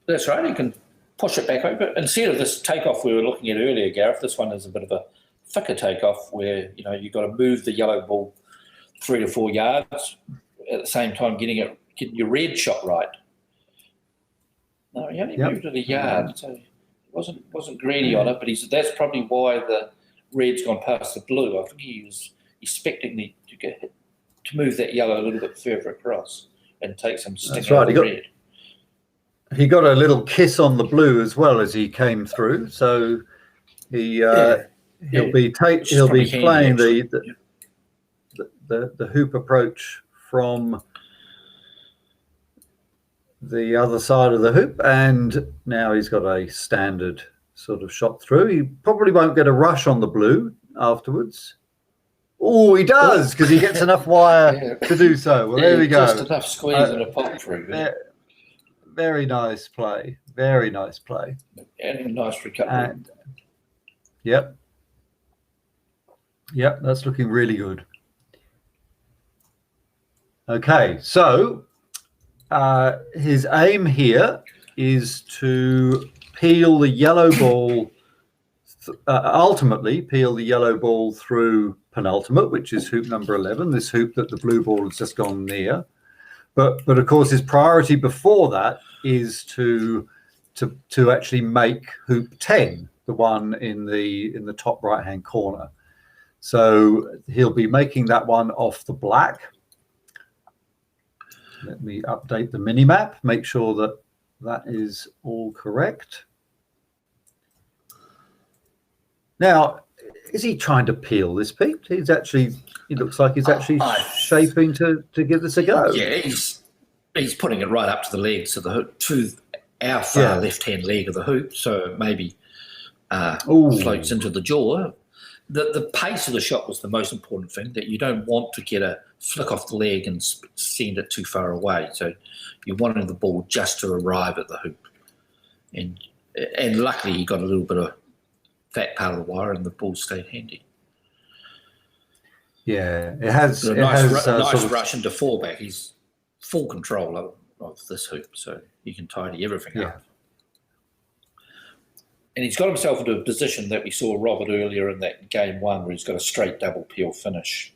That's right. You can push it back over. Instead of this takeoff we were looking at earlier, Gareth, this one is a bit of a thicker takeoff where you've got to move the yellow ball 3 to 4 yards at the same time getting your red shot right. No, he only moved it a yard, so wasn't greedy on it, but that's probably why the red's gone past the blue. I think he was expecting to move that yellow a little bit further across and take some sting out of the red. He got a little kiss on the blue as well as he came through, so he'll be playing the hoop approach from the other side of the hoop, and now he's got a standard sort of shot through. He probably won't get a rush on the blue afterwards. Oh, he does, because he gets enough wire to do so. Well, there we go. Just enough squeeze and a pop through. Very nice play. Very nice play. And a nice recovery. And, yep, that's looking really good. Okay, so his aim here is to peel the yellow ball, ultimately peel the yellow ball through penultimate, which is hoop number 11, this hoop that the blue ball has just gone near. But of course, his priority before that is to actually make hoop 10, the one in the top right hand corner. So he'll be making that one off the black. Let me update the mini map, make sure that is all correct. Now, is he trying to peel this, Pete? He looks like he's actually shaping to give this a go. Yeah, he's putting it right up to the legs of the hoop, to our far left-hand leg of the hoop, so maybe floats into the jaw. The pace of the shot was the most important thing, that you don't want to get a flick off the leg and send it too far away. So you wanted the ball just to arrive at the hoop. And luckily he got a little bit of that part of the wire and the ball stayed handy. Yeah, it has a nice rush into fallback. He's full control of this hoop, so you can tidy everything up. And he's got himself into a position that we saw Robert earlier in that game one, where he's got a straight double peel finish.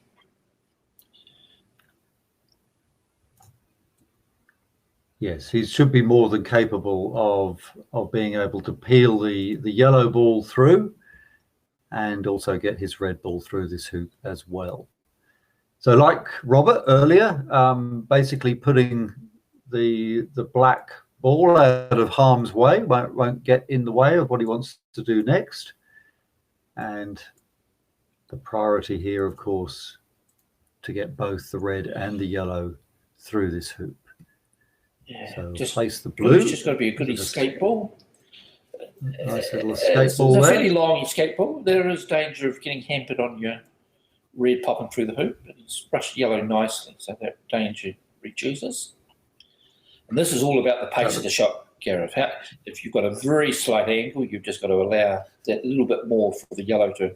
Yes, he should be more than capable of being able to peel the yellow ball through and also get his red ball through this hoop as well. So like Robert earlier, basically putting the black ball out of harm's way, won't get in the way of what he wants to do next. And the priority here, of course, to get both the red and the yellow through this hoop. Yeah, So just place the blue. It's just got to be a good escape ball. Nice little escape It's ball a there. fairly long escape ball. There is danger of getting hampered on your red popping through the hoop, but it's brushed yellow nicely, so that danger reduces. And this is all about the pace of the shot, Gareth. If you've got a very slight angle, you've just got to allow that little bit more for the yellow to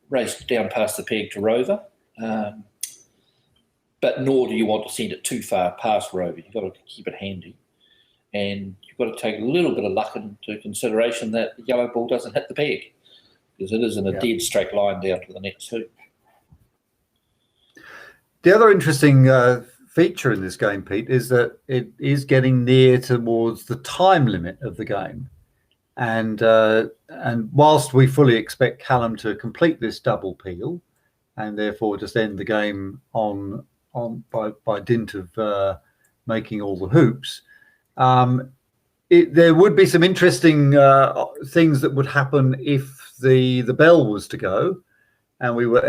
race down past the peg to rover. But nor do you want to send it too far past rover. You've got to keep it handy. And you've got to take a little bit of luck into consideration that the yellow ball doesn't hit the peg, because it is in a dead straight line down to the next hoop. The other interesting feature in this game, Pete, is that it is getting near towards the time limit of the game. And whilst we fully expect Callum to complete this double peel and therefore just end the game by dint of making all the hoops, there would be some interesting things that would happen if the bell was to go, and we were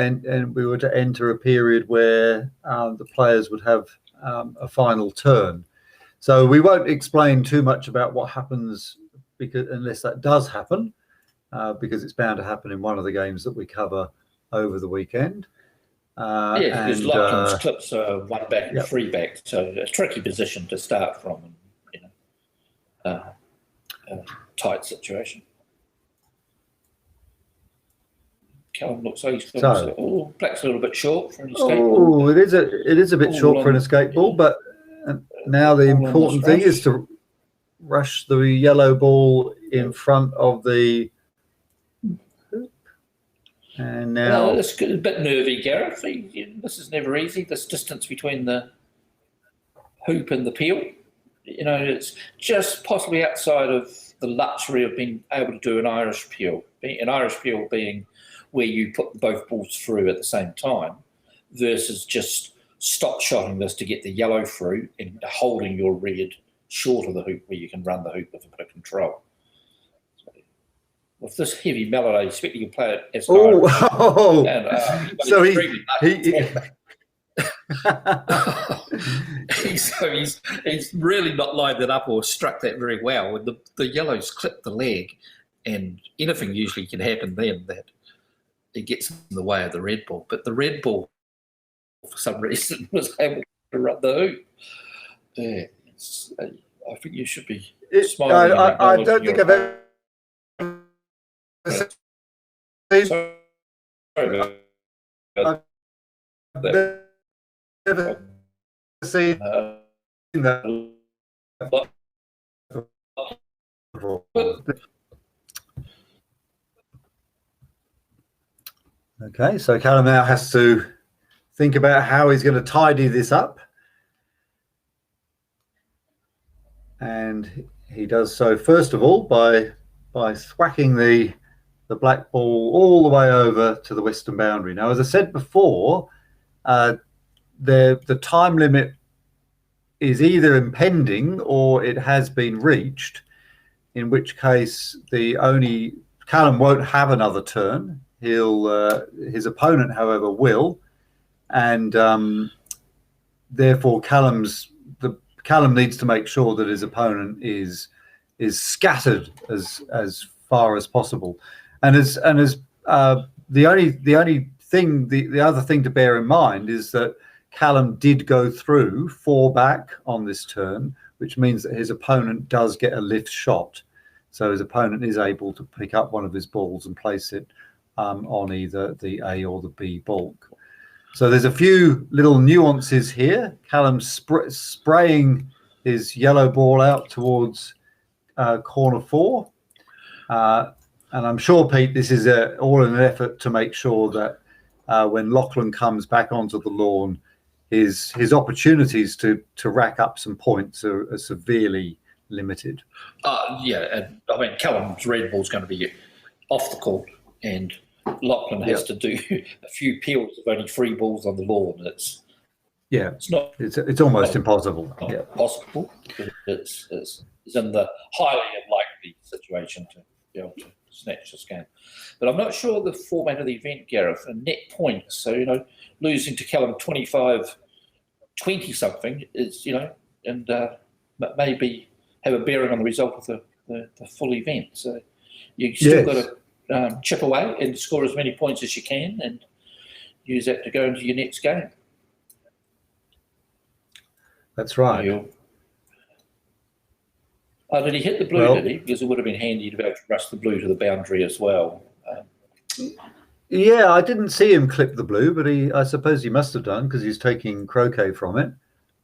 to enter a period where the players would have a final turn. So we won't explain too much about what happens, because unless that does happen, because it's bound to happen in one of the games that we cover over the weekend. Because Lachlan's clips are one back and three back, so a tricky position to start from, a tight situation. Callum looks like he's got black's a little bit short for an escape ball. It is a bit short for an escape ball, but now the important thing is to rush the yellow ball in front of the hoop. And now it's a bit nervy, Gareth. This is never easy. This distance between the hoop and the peel, it's just possibly outside of the luxury of being able to do an Irish peel. An Irish peel being where you put both balls through at the same time, versus just stop shotting this to get the yellow through and holding your red short of the hoop where you can run the hoop with a bit of control. So with this heavy melody, I expect you can play it as so he's really not lined it up or struck that very well. And the yellows clipped the leg, and anything usually can happen then that it gets in the way of the red ball. But the red ball, for some reason, was able to run the hoop. Yeah, I think you should be smiling. I don't think I've ever seen that before. Okay, so Callum now has to think about how he's going to tidy this up. And he does so, first of all, by thwacking the black ball all the way over to the western boundary. Now, as I said before, the time limit is either impending or it has been reached, in which case Callum won't have another turn. His opponent, however, will, and therefore Callum needs to make sure that his opponent is scattered as far as possible. And the other thing to bear in mind is that Callum did go through 4 back on this turn, which means that his opponent does get a lift shot. So his opponent is able to pick up one of his balls and place it on either the A or the B balk. So there's a few little nuances here. Callum spraying his yellow ball out towards corner 4. And I'm sure, Pete, this is all in an effort to make sure that when Lachlan comes back onto the lawn, his opportunities to rack up some points are severely limited. Yeah, and I mean Callum's red ball's going to be off the court, and Lachlan has to do a few peels of only 3 balls on the lawn. It's almost impossible. Possible. It's in the highly unlikely situation to be able to snatch this game. But I'm not sure the format of the event, Gareth, and net points. So, losing to Callum 25-20 something is, and maybe have a bearing on the result of the full event. So you still got to chip away and score as many points as you can and use that to go into your next game. That's right. Did he hit the blue, did he? Because it would have been handy to be able to rush the blue to the boundary as well. Yeah, I didn't see him clip the blue, but I suppose he must have done because he's taking croquet from it.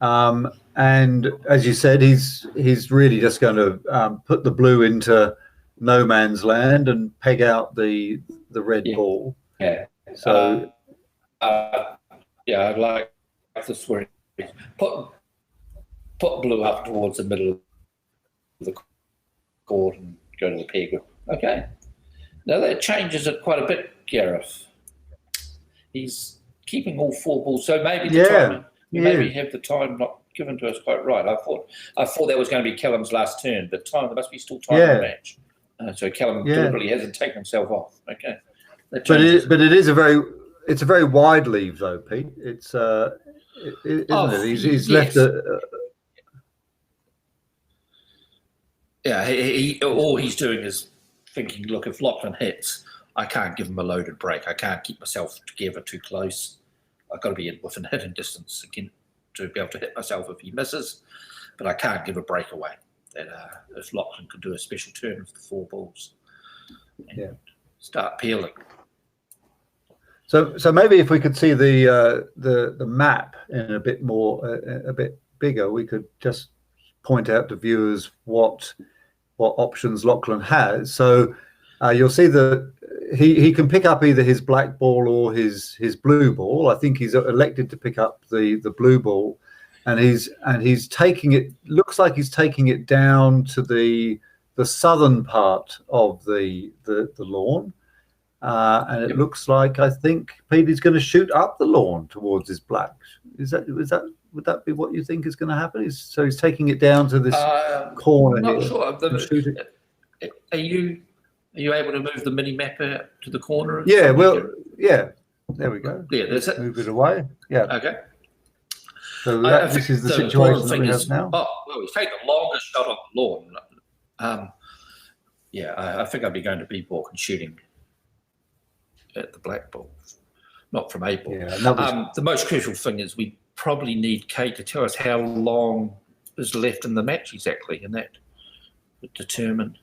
And as you said, he's really just going to put the blue into no man's land and peg out the red ball. Yeah. So I like this where he put blue up towards the middle of the court and go to the peg. Okay. Now that changes it quite a bit, Gareth. He's keeping all 4 balls, so maybe maybe have the time not given to us quite right. I thought that was going to be Callum's last turn, but there must be still time in the match. So Callum deliberately hasn't taken himself off. Okay. But it's a very wide leave though, Pete. It's isn't it? He's left a. All he's doing is thinking, look, if Lachlan hits, I can't give him a loaded break. I can't keep myself together too close. I've got to be within hitting distance again to be able to hit myself if he misses, but I can't give a break away. That if Lachlan could do a special turn with the 4 balls and start peeling. So maybe if we could see the map in a bit bigger, we could just point out to viewers what options Lachlan has. So you'll see that he can pick up either his black ball or his blue ball. I think he's elected to pick up the blue ball, and he's taking it. Looks like he's taking it down to the southern part of the lawn, and it looks like I think Petey's going to shoot up the lawn towards his black. Would that be what you think is going to happen? So he's taking it down to this corner. I'm not sure. Are you able to move the mini map out to the corner? Yeah, there we go. Yeah, there's it. Move it away. Yeah. Okay. So this is the situation that we have now. He's taking the longest shot on the lawn. I think I'd be going to B-Balk and shooting at the black ball, not from A-Ball. Yeah, the most crucial thing is we probably need Kate to tell us how long is left in the match exactly, and that would determine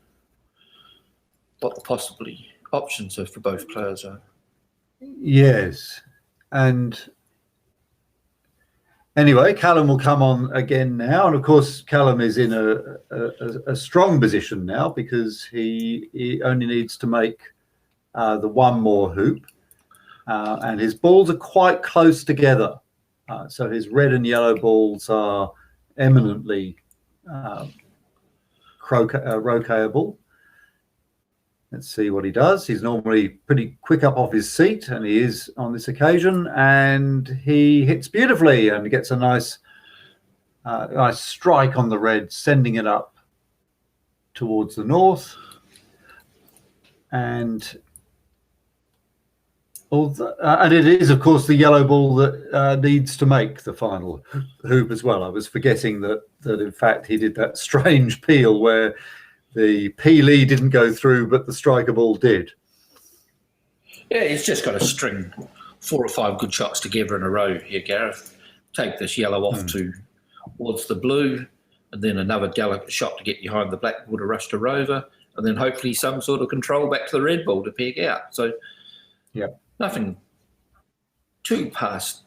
what the possibly options are for both players are. Yes, and anyway, Callum will come on again now, and of course Callum is in a strong position now because he only needs to make the 1 more hoop, and his balls are quite close together. So his red and yellow balls are eminently croquetable. Let's see what he does. He's normally pretty quick up off his seat, and he is on this occasion. And he hits beautifully and gets a nice strike on the red, sending it up towards the north. And it is, of course, the yellow ball that needs to make the final hoop as well. I was forgetting that in fact he did that strange peel where the peelee didn't go through, but the striker ball did. Yeah, he's just got to string 4 or 5 good shots together in a row here, Gareth. Take this yellow off towards the blue, and then another delicate shot to get behind the black ball to rush to rover, and then hopefully some sort of control back to the red ball to peg out. So, yeah. Nothing too past,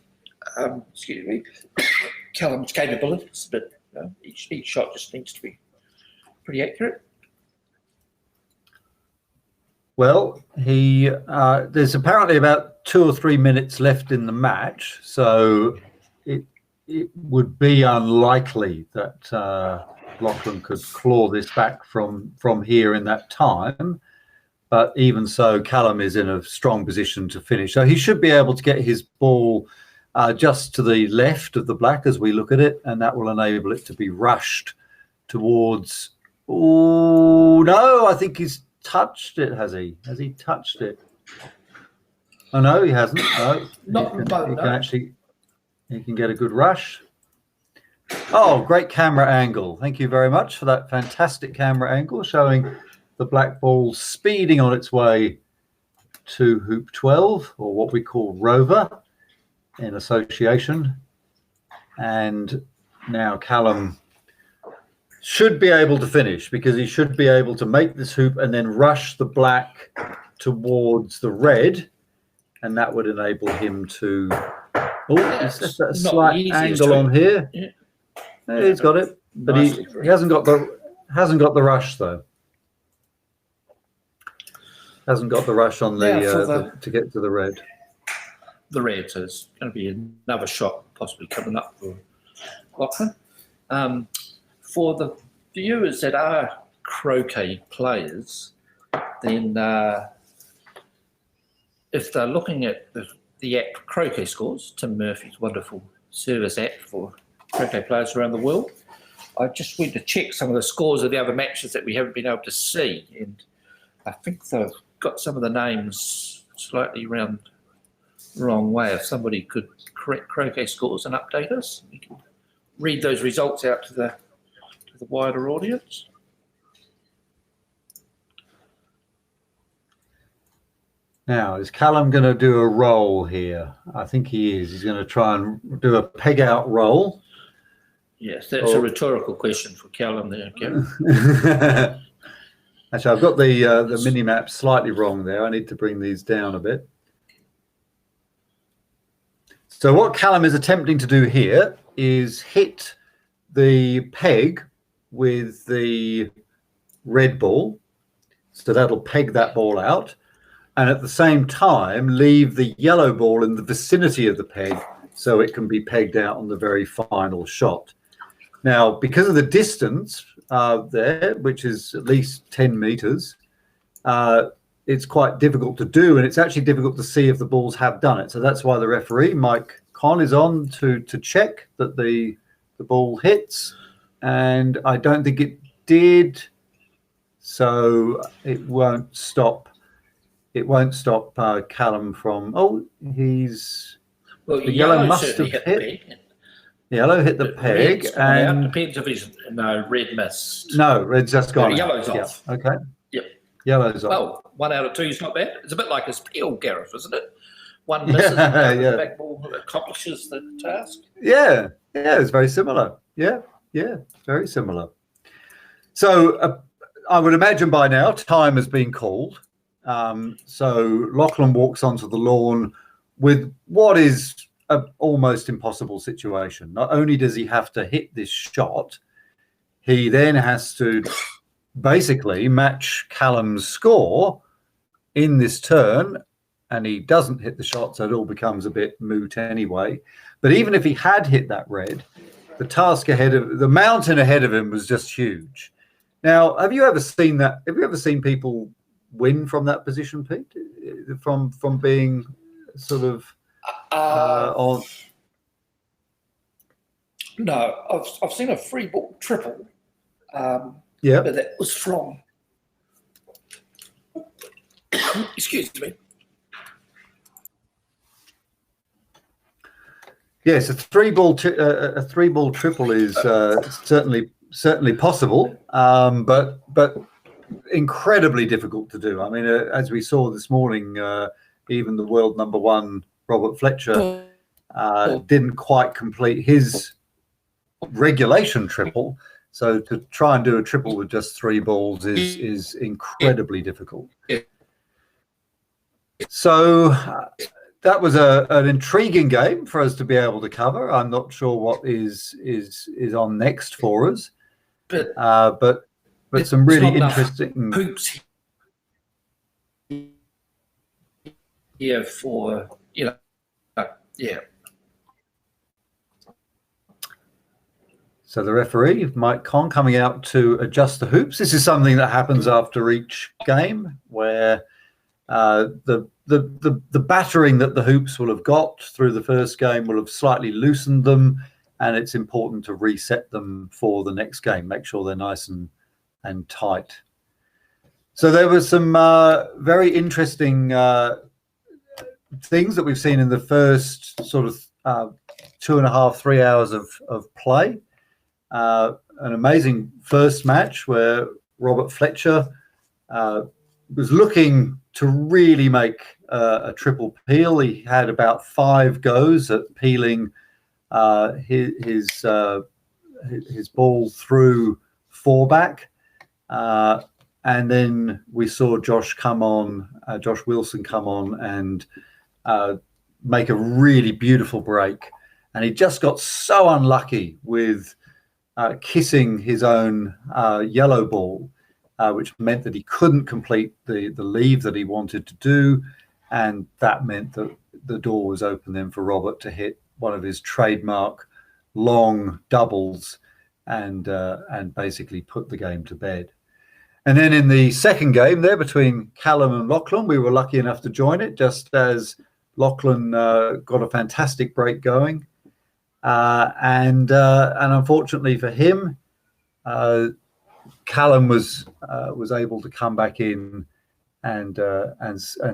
Callum's capabilities, but each shot just needs to be pretty accurate. Well, there's apparently about 2 or 3 minutes left in the match, so it would be unlikely that Lachlan could claw this back from here in that time. But even so, Callum is in a strong position to finish. So he should be able to get his ball just to the left of the black as we look at it, and that will enable it to be rushed towards... Oh, no, I think he's touched it, has he? Has he touched it? Oh, no, he hasn't. No, he can get a good rush. Oh, great camera angle. Thank you very much for that fantastic camera angle showing the black ball speeding on its way to hoop 12, or what we call rover in association. And now Callum should be able to finish, because he should be able to make this hoop and then rush the black towards the red, and that would enable him to... Oh, he's just a slight angle on here. Yeah. He's got it, but he hasn't got the rush though. Hasn't got the rush on to get to the red. The red, so there's going to be another shot possibly coming up for Lachlan. For the viewers that are croquet players, then if they're looking at the app Croquet Scores, Tim Murphy's wonderful service app for croquet players around the world, I just went to check some of the scores of the other matches that we haven't been able to see, and I think they've got some of the names slightly round the wrong way. If somebody could correct Croquet Scores and update us, we can read those results out to the wider audience. Now, is Callum going to do a roll here? I think he is. He's going to try and do a peg out roll. Yes, that's a rhetorical question for Callum there, Kevin. Actually, I've got the mini map slightly wrong there. I need to bring these down a bit. So what Callum is attempting to do here is hit the peg with the red ball. So that'll peg that ball out. And at the same time, leave the yellow ball in the vicinity of the peg so it can be pegged out on the very final shot. Now, because of the distance there, which is at least 10 meters, it's quite difficult to do, and it's actually difficult to see if the balls have done it. So that's why the referee, Mike Conn, is on to check that the ball hits, and I don't think it did, so it won't stop. It won't stop Callum from... Oh, he's... Well, the yellow must have hit. Yellow hit the peg, and... Depends if he's... No, red missed. No, red's just gone out. Yellow's off. Yeah. Okay. Yep. Yellow's off. Well, 1 out of 2 is not bad. It's a bit like his peel, Gareth, isn't it? One misses, and the back ball accomplishes the task. Yeah, it's very similar. Yeah, very similar. So I would imagine by now time has been called. So Lachlan walks onto the lawn with what is an almost impossible situation. Not only does he have to hit this shot, he then has to basically match Callum's score in this turn, and he doesn't hit the shot, so it all becomes a bit moot anyway. But even if he had hit that red, the mountain ahead of him was just huge. Now, have you ever seen that? Have you ever seen people win from that position, Pete? From being sort of on? No, I've seen a free ball triple. Yeah, but that was from. Excuse me. Yes, a three ball triple is certainly possible, but incredibly difficult to do. I mean, as we saw this morning, even the world number 1 Robert Fletcher didn't quite complete his regulation triple. So to try and do a triple with just 3 balls is incredibly difficult. So that was an intriguing game for us to be able to cover. I'm not sure what is on next for us, but some really interesting hoops here for yeah. So the referee, Mike Conn, coming out to adjust the hoops. This is something that happens after each game, where the battering that the hoops will have got through the first game will have slightly loosened them, and it's important to reset them for the next game. Make sure they're nice and tight. So there were some very interesting things that we've seen in the first sort of 2.5, 3 hours of play. An amazing first match where Robert Fletcher was looking to really make a triple peel. He had about 5 goes at peeling his ball through 4-back. And then we saw Josh Wilson come on and make a really beautiful break. And he just got so unlucky with kissing his own yellow ball, which meant that he couldn't complete the leave that he wanted to do. And that meant that the door was open then for Robert to hit one of his trademark long doubles and basically put the game to bed. And then in the second game there between Callum and Lachlan, we were lucky enough to join it just as Lachlan got a fantastic break going. And unfortunately for him, Callum was able to come back in and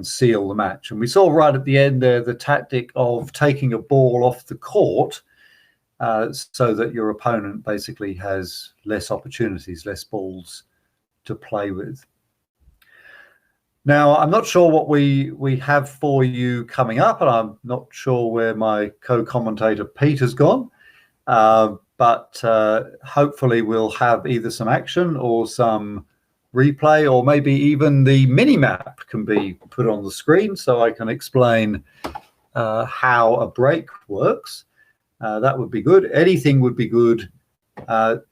seal the match. And we saw right at the end there the tactic of taking a ball off the court so that your opponent basically has less opportunities, less balls to play with. Now, I'm not sure what we have for you coming up, and I'm not sure where my co-commentator Pete has gone, but hopefully we'll have either some action or some replay, or maybe even the mini-map can be put on the screen so I can explain how a break works. That would be good. Anything would be good.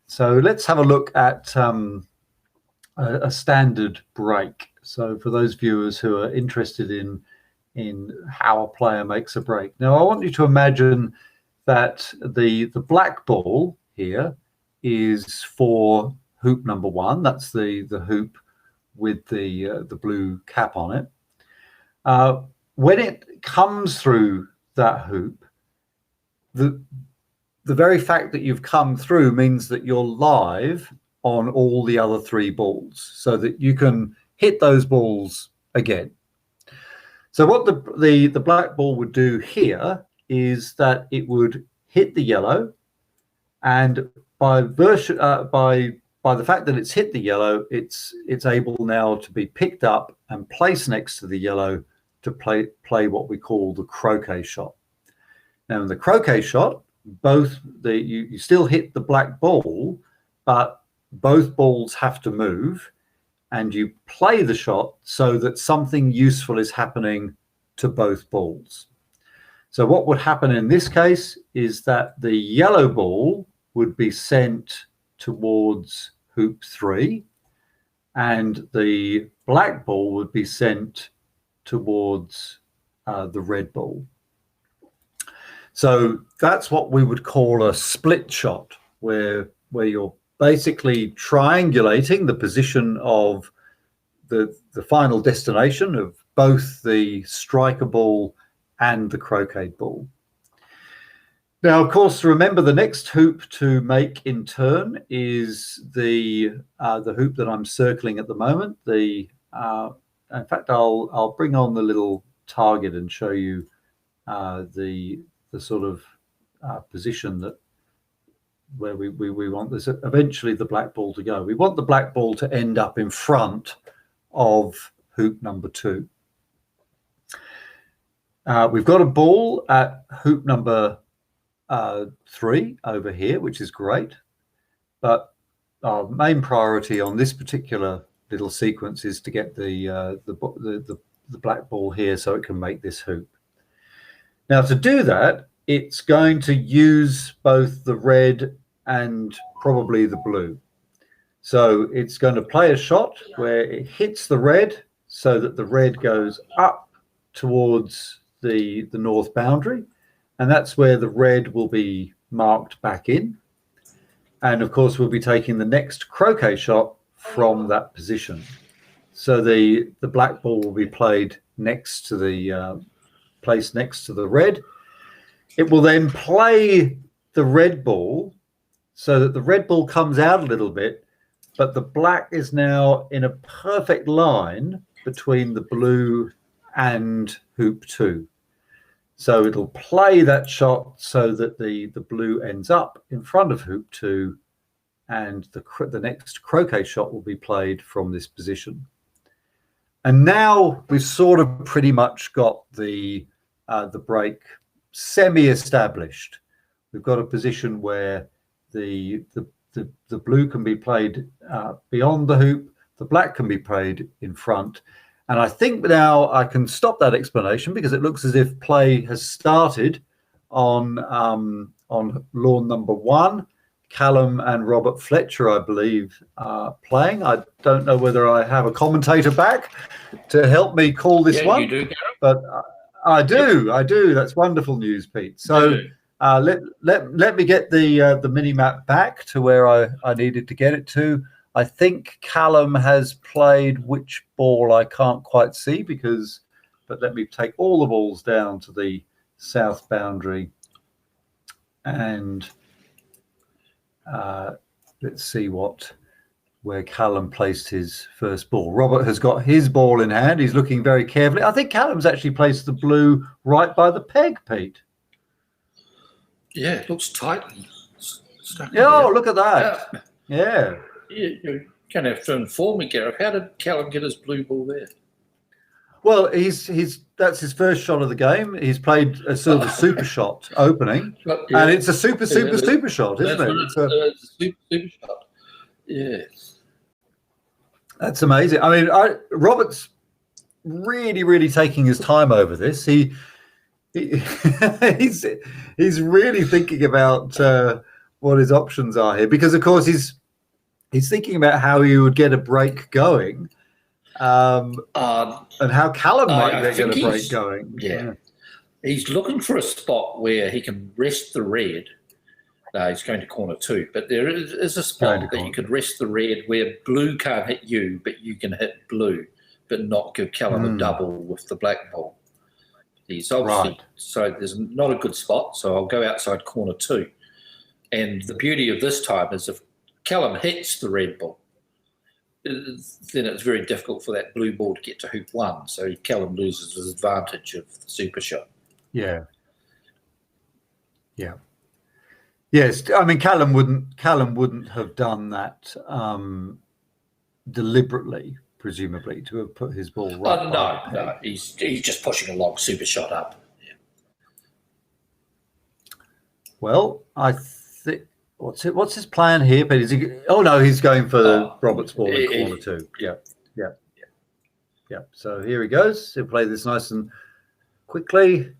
So let's have a look at a standard break. So for those viewers who are interested in how a player makes a break. Now, I want you to imagine that the black ball here is for hoop number 1. That's the hoop with the blue cap on it. When it comes through that hoop, the very fact that you've come through means that you're live on all the other 3 balls, so that you can hit those balls again. So what the black ball would do here is that it would hit the yellow, and by the fact that it's hit the yellow, it's able now to be picked up and placed next to the yellow to play what we call the croquet shot. Now in the croquet shot, you still hit the black ball, but both balls have to move, and you play the shot so that something useful is happening to both balls. So what would happen in this case is that the yellow ball would be sent towards hoop 3, and the black ball would be sent towards the red ball. So that's what we would call a split shot, where you're basically triangulating the position of the final destination of both the striker ball and the croquet ball. Now, of course, remember the next hoop to make in turn is the hoop that I'm circling at the moment. In fact, I'll bring on the little target and show you the sort of position that where we want this eventually the black ball to go. We want the black ball to end up in front of hoop number 2. We've got a ball at hoop number 3 over here, which is great, but our main priority on this particular little sequence is to get the black ball here so it can make this hoop. Now, to do that, it's going to use both the red and probably the blue. So it's going to play a shot where it hits the red so that the red goes up towards the north boundary, and that's where the red will be marked back in. And of course, we'll be taking the next croquet shot from that position. So the black ball will be played next to the place next to the red. It will then play the red ball so that the red ball comes out a little bit, but the black is now in a perfect line between the blue and hoop 2. So it'll play that shot so that the blue ends up in front of hoop 2, and the next croquet shot will be played from this position. And now we've sort of pretty much got the break semi-established. We've got a position where the blue can be played beyond the hoop, the black can be played in front. And I think now I can stop that explanation because it looks as if play has started on lawn number 1. Callum and Robert Fletcher, I believe, are playing. I don't know whether I have a commentator back to help me call this one. You do, Gareth. But I do. That's wonderful news, Pete. So let me get the mini map back to where I needed to get it to. I think Callum has played which ball I can't quite see but let me take all the balls down to the south boundary and let's see where Callum placed his first ball. Robert has got his ball in hand. He's looking very carefully. I think Callum's actually placed the blue right by the peg, Pete. Yeah, it looks tightly stuck. Oh, look at that. Yeah. You're going to have to inform me, Gareth. How did Callum get his blue ball there? Well, that's his first shot of the game. He's played a sort of super shot opening, and it's a super shot, isn't it? It's a super shot. Yeah, that's amazing. I mean, Robert's really taking his time over this. He's really thinking about what his options are here, because of course he's thinking about how he would get a break going. And how Callum might get a break going. Yeah. He's looking for a spot where he can rest the red. No, he's going to corner 2, but there is a spot that you could rest the red where blue can't hit you, but you can hit blue, but not give Callum a double with the black ball. He's obviously so there's not a good spot, so I'll go outside corner 2. And the beauty of this time is if Callum hits the red ball, then it's very difficult for that blue ball to get to hoop 1. So Callum loses his advantage of the super shot. Yeah. Yes, I mean Callum wouldn't have done that deliberately, presumably, to have put his ball right. No, he's just pushing a long super shot up. Yeah. Well, I think. What's his plan here? But is he? Oh no, he's going for Robert's ball in corner 2. Yeah. So here he goes. He'll play this nice and quickly,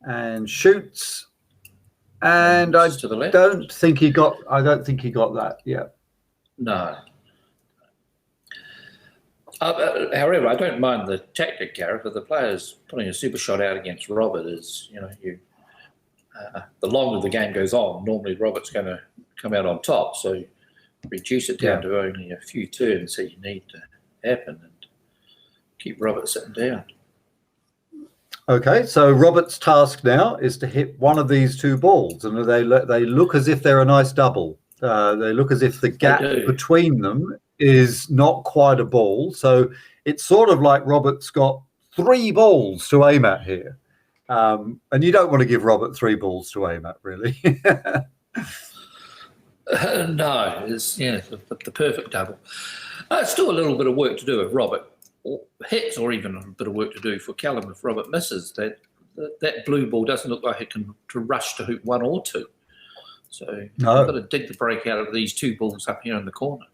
and shoots. And I don't think he got that. Yeah. No. However, I don't mind the tactic, Gareth. If the player's putting a super shot out against Robert, the longer the game goes on, normally Robert's going to come out on top. So reduce it down to only a few turns that you need to happen and keep Robert sitting down. Okay, so Robert's task now is to hit one of these 2 balls, and they look as if they're a nice double. They look as if the gap between them is not quite a ball. So it's sort of like Robert's got 3 balls to aim at here. And you don't want to give Robert 3 balls to aim at, really. No, it's the perfect double. Still a little bit of work to do if Robert hits, or even a bit of work to do for Callum if Robert misses. That blue ball doesn't look like it can rush to hoop 1 or 2. So you've got to dig the break out of these 2 balls up here in the corner.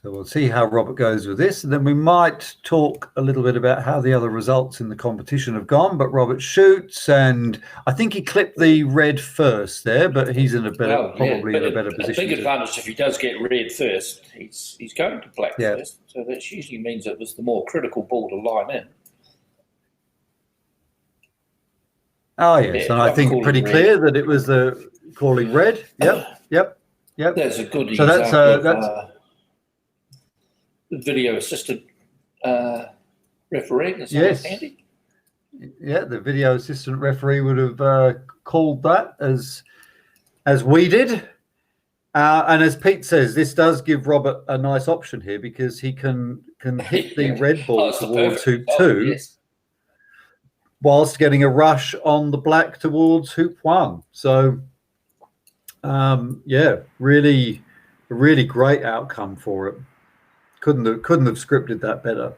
So we'll see how Robert goes with this, and then we might talk a little bit about how the other results in the competition have gone. But Robert shoots, and I think he clipped the red first there, but he's in a better, in a better position. A big advantage if he does get red first, he's going to black first. So that usually means it was the more critical ball to line in. Oh yes, and I think pretty clear that it was the calling red. Yep. There's a good So example that's of video assistant refereeing. Is yes. handy? Yeah, the video assistant referee would have called that as we did. And as Pete says, this does give Robert a nice option here because he can hit the red ball towards hoop 2, yes, whilst getting a rush on the black towards hoop 1. So, yeah, really great outcome for it. Couldn't have scripted that better.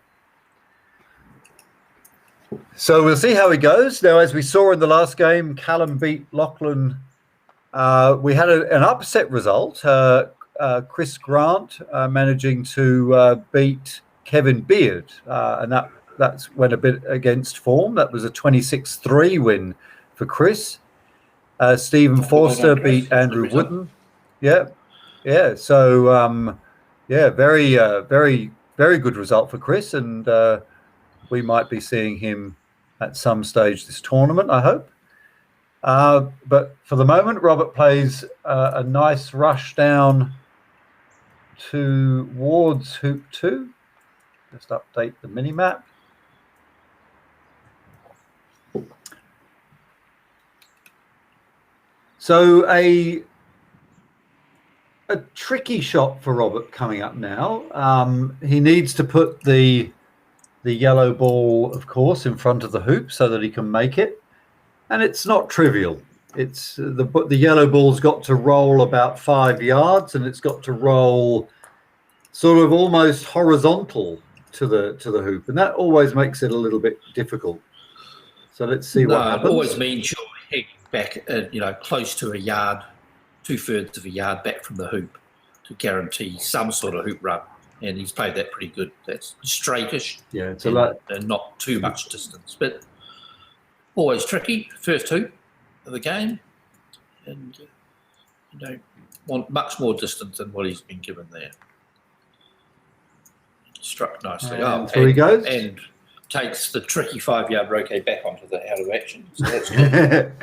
So we'll see how he goes. Now, as we saw in the last game, Callum beat Lachlan. We had an upset result. Chris Grant managing to beat Kevin Beard, and that's went a bit against form. That was a 26-3 win for Chris. Stephen Forster beat Andrew Wooden. Yeah. So very good result for Chris, and we might be seeing him at some stage this tournament, I hope. But for the moment, Robert plays a nice rush down towards hoop 2. Just update the mini map. So a tricky shot for Robert coming up now. He needs to put the yellow ball, of course, in front of the hoop so that he can make it. And it's not trivial. It's the yellow ball's got to roll about 5 yards, and it's got to roll sort of almost horizontal to the hoop, and that always makes it a little bit difficult. So let's see what happens. It always means you're heading back, close to a yard, 2/3 of a yard back from the hoop to guarantee some sort of hoop run. And he's played that pretty good. That's straightish. Yeah, it's a lot, and not too much distance, but always tricky. First hoop of the game, and you don't want much more distance than what he's been given there. Struck nicely. So he goes and takes the tricky 5-yard roquet back onto the out of action. So that's good.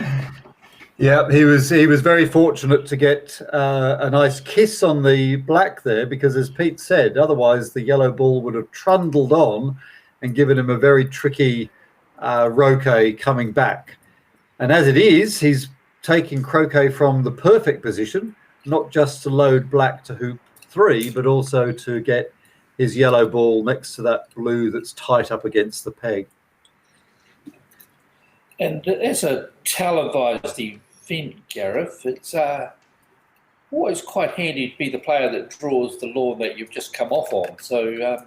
Yeah, he was very fortunate to get a nice kiss on the black there, because as Pete said, otherwise the yellow ball would have trundled on and given him a very tricky roquet coming back. And as it is, he's taking croquet from the perfect position, not just to load black to hoop 3, but also to get his yellow ball next to that blue that's tight up against the peg. And as a televised event, Gareth, it's always quite handy to be the player that draws the lawn that you've just come off on. So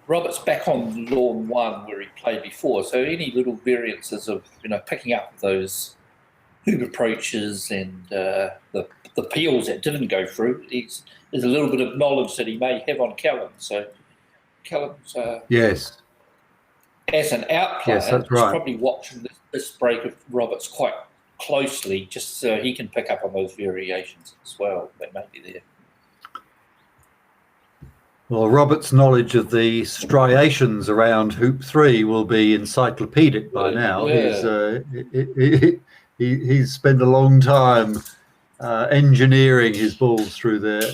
Robert's back on lawn 1 where he played before. So any little variances of picking up those hoop approaches and the peels that didn't go through, there's a little bit of knowledge that he may have on Callum. So Callum's yes, as an out player, yes, that's he's right. probably watching this break of Roberts quite closely, just so he can pick up on those variations as well that may be there. Well, Robert's knowledge of the striations around hoop 3 will be encyclopedic by now. Yeah. He's spent a long time engineering his balls through there.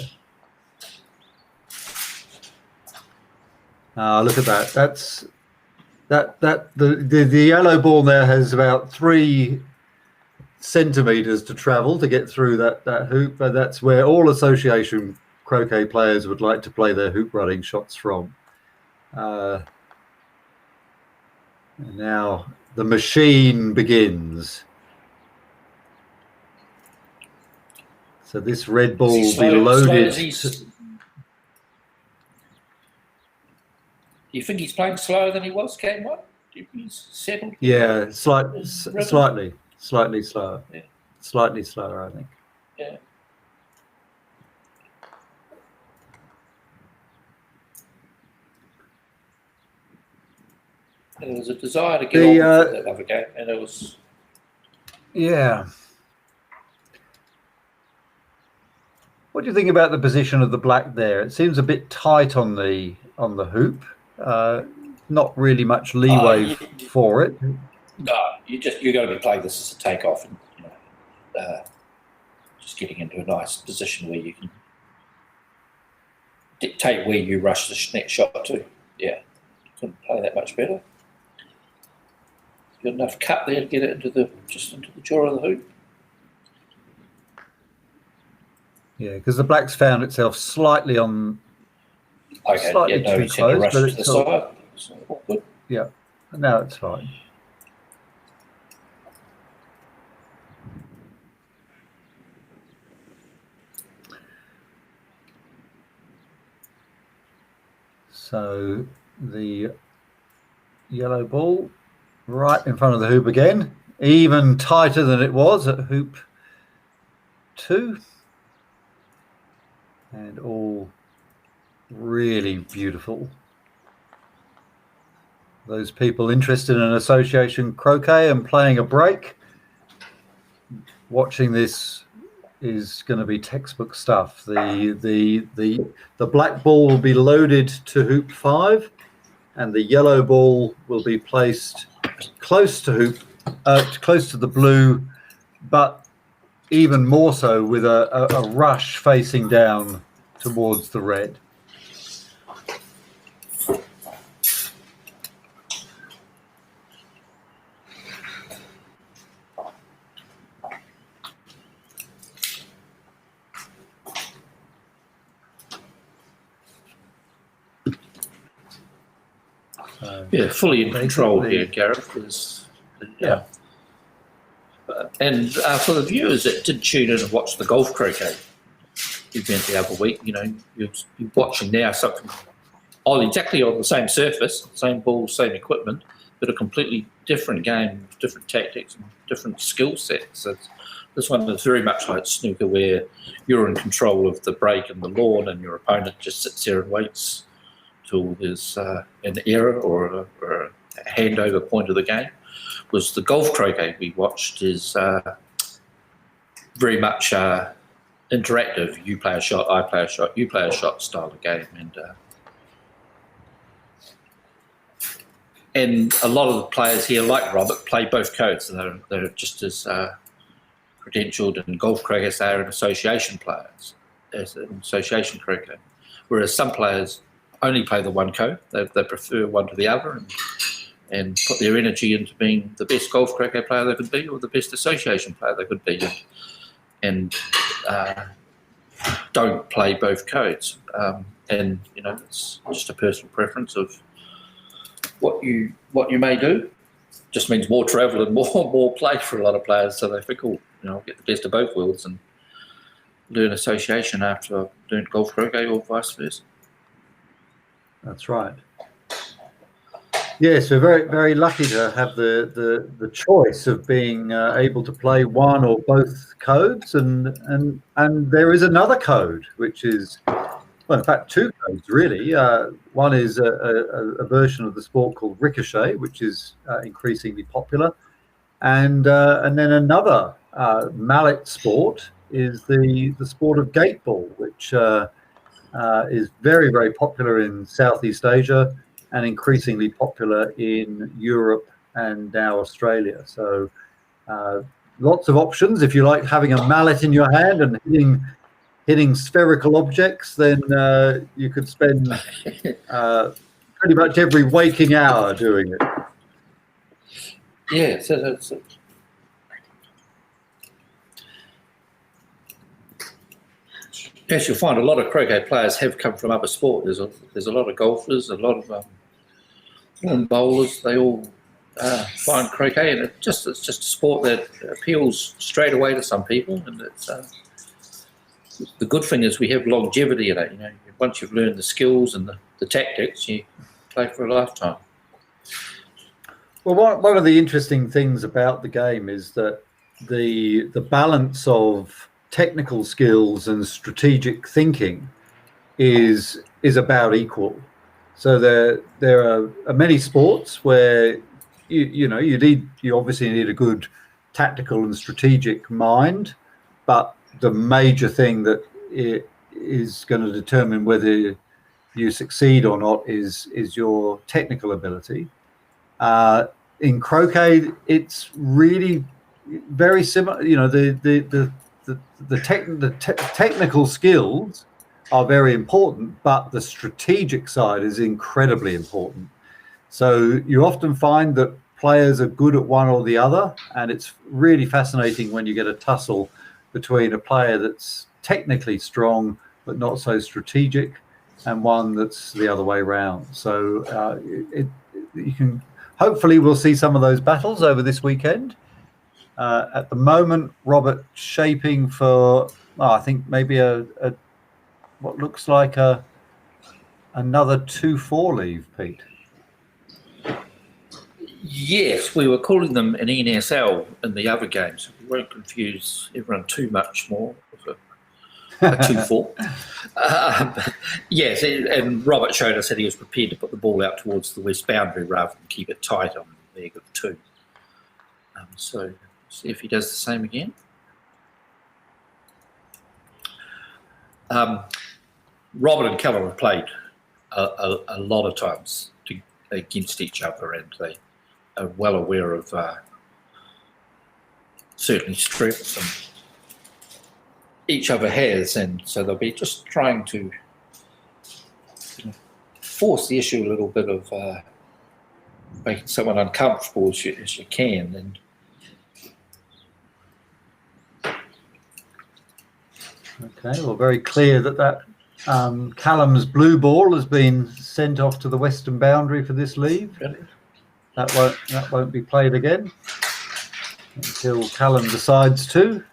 Look at that. That's the yellow ball there has about 3 centimeters to travel to get through that hoop, but that's where all association croquet players would like to play their hoop running shots from. And now the machine begins. So this red ball will be loaded. Do you think he's playing slower than he was game 1? Do you think he's settled? Yeah, slightly slower. Yeah. Slightly slower, I think. Yeah. And there was a desire to get on with that other game, and it was. Yeah. What do you think about the position of the black there? It seems a bit tight on the hoop. Not really much leeway for it. No, you got to be playing this as a takeoff, and just getting into a nice position where you can dictate where you rush the next shot to. Yeah, couldn't play that much better. Got enough cut there to get it into the jaw of the hoop. Yeah, because the black's found itself slightly on. Okay, slightly yeah, no, too he's going to close, rush but to the it's all, side. So all good. yeah, now it's fine. So the yellow ball right in front of the hoop again, even tighter than it was at hoop 2, and all really beautiful. Those people interested in association croquet and playing a break, watching this is going to be textbook stuff. The black ball will be loaded to hoop 5, and the yellow ball will be placed close to close to the blue, but even more so with a rush facing down towards the red. Yeah, fully in control here, Gareth. Yeah. And for the viewers that did tune in and watch the golf croquet event the other week, you know, you're watching now something exactly on the same surface, same ball, same equipment, but a completely different game, different tactics, and different skill sets. This one is very much like snooker, where you're in control of the break and the lawn, and your opponent just sits there and waits till there's an error or a handover point of the game. Was the golf croquet we watched is very much interactive. You play a shot, I play a shot, you play a shot style of game, and a lot of the players here, like Robert, play both codes. They're just as credentialed in golf croquet as they are in association players, as in association croquet. Whereas some players only play the one code. They prefer one to the other, and put their energy into being the best golf croquet player they could be, or the best association player they could be, and don't play both codes. And you know, it's just a personal preference of what you may do. Just means more travel and more play for a lot of players. So they think, oh, you know, I'll get the best of both worlds and learn association after I've learned golf croquet, or vice versa. That's right. Yes, we're very, very lucky to have the choice of being able to play one or both codes, and there is another code which is, well, in fact, two codes really. One is a version of the sport called ricochet, which is increasingly popular, and then another mallet sport is the sport of gate ball, which is very, very popular in Southeast Asia and increasingly popular in Europe and now Australia. So lots of options. If you like having a mallet in your hand and hitting spherical objects, then you could spend pretty much every waking hour doing it. Yeah, so that's it. Yes, you'll find a lot of croquet players have come from other sport. There's a lot of golfers, a lot of bowlers. They all find croquet, and it's just a sport that appeals straight away to some people. And it's the good thing is we have longevity in it. You know, once you've learned the skills and the tactics, you play for a lifetime. Well, one of the interesting things about the game is that the balance of technical skills and strategic thinking is about equal. So there are many sports where you obviously need a good tactical and strategic mind, but the major thing that is going to determine whether you succeed or not is your technical ability. In croquet, it's really very similar. You know, the technical skills are very important, but the strategic side is incredibly important. So you often find that players are good at one or the other, and it's really fascinating when you get a tussle between a player that's technically strong but not so strategic, and one that's the other way around. So you can hopefully we'll see some of those battles over this weekend. At the moment, Robert shaping for I think maybe a what looks like another 2-4 leave, Pete. Yes, we were calling them an NSL in the other games. We won't confuse everyone too much more with a 2-4. Yes, and Robert showed us that he was prepared to put the ball out towards the west boundary rather than keep it tight on the leg of 2. So see if he does the same again. Robert and Callum have played a lot of times against each other, and they are well aware of certainly strengths and each other has, and so they'll be just trying to force the issue a little bit of making someone uncomfortable as you can. And okay, well, very clear that Callum's blue ball has been sent off to the western boundary for this leave. Really? That won't be played again until Callum decides to,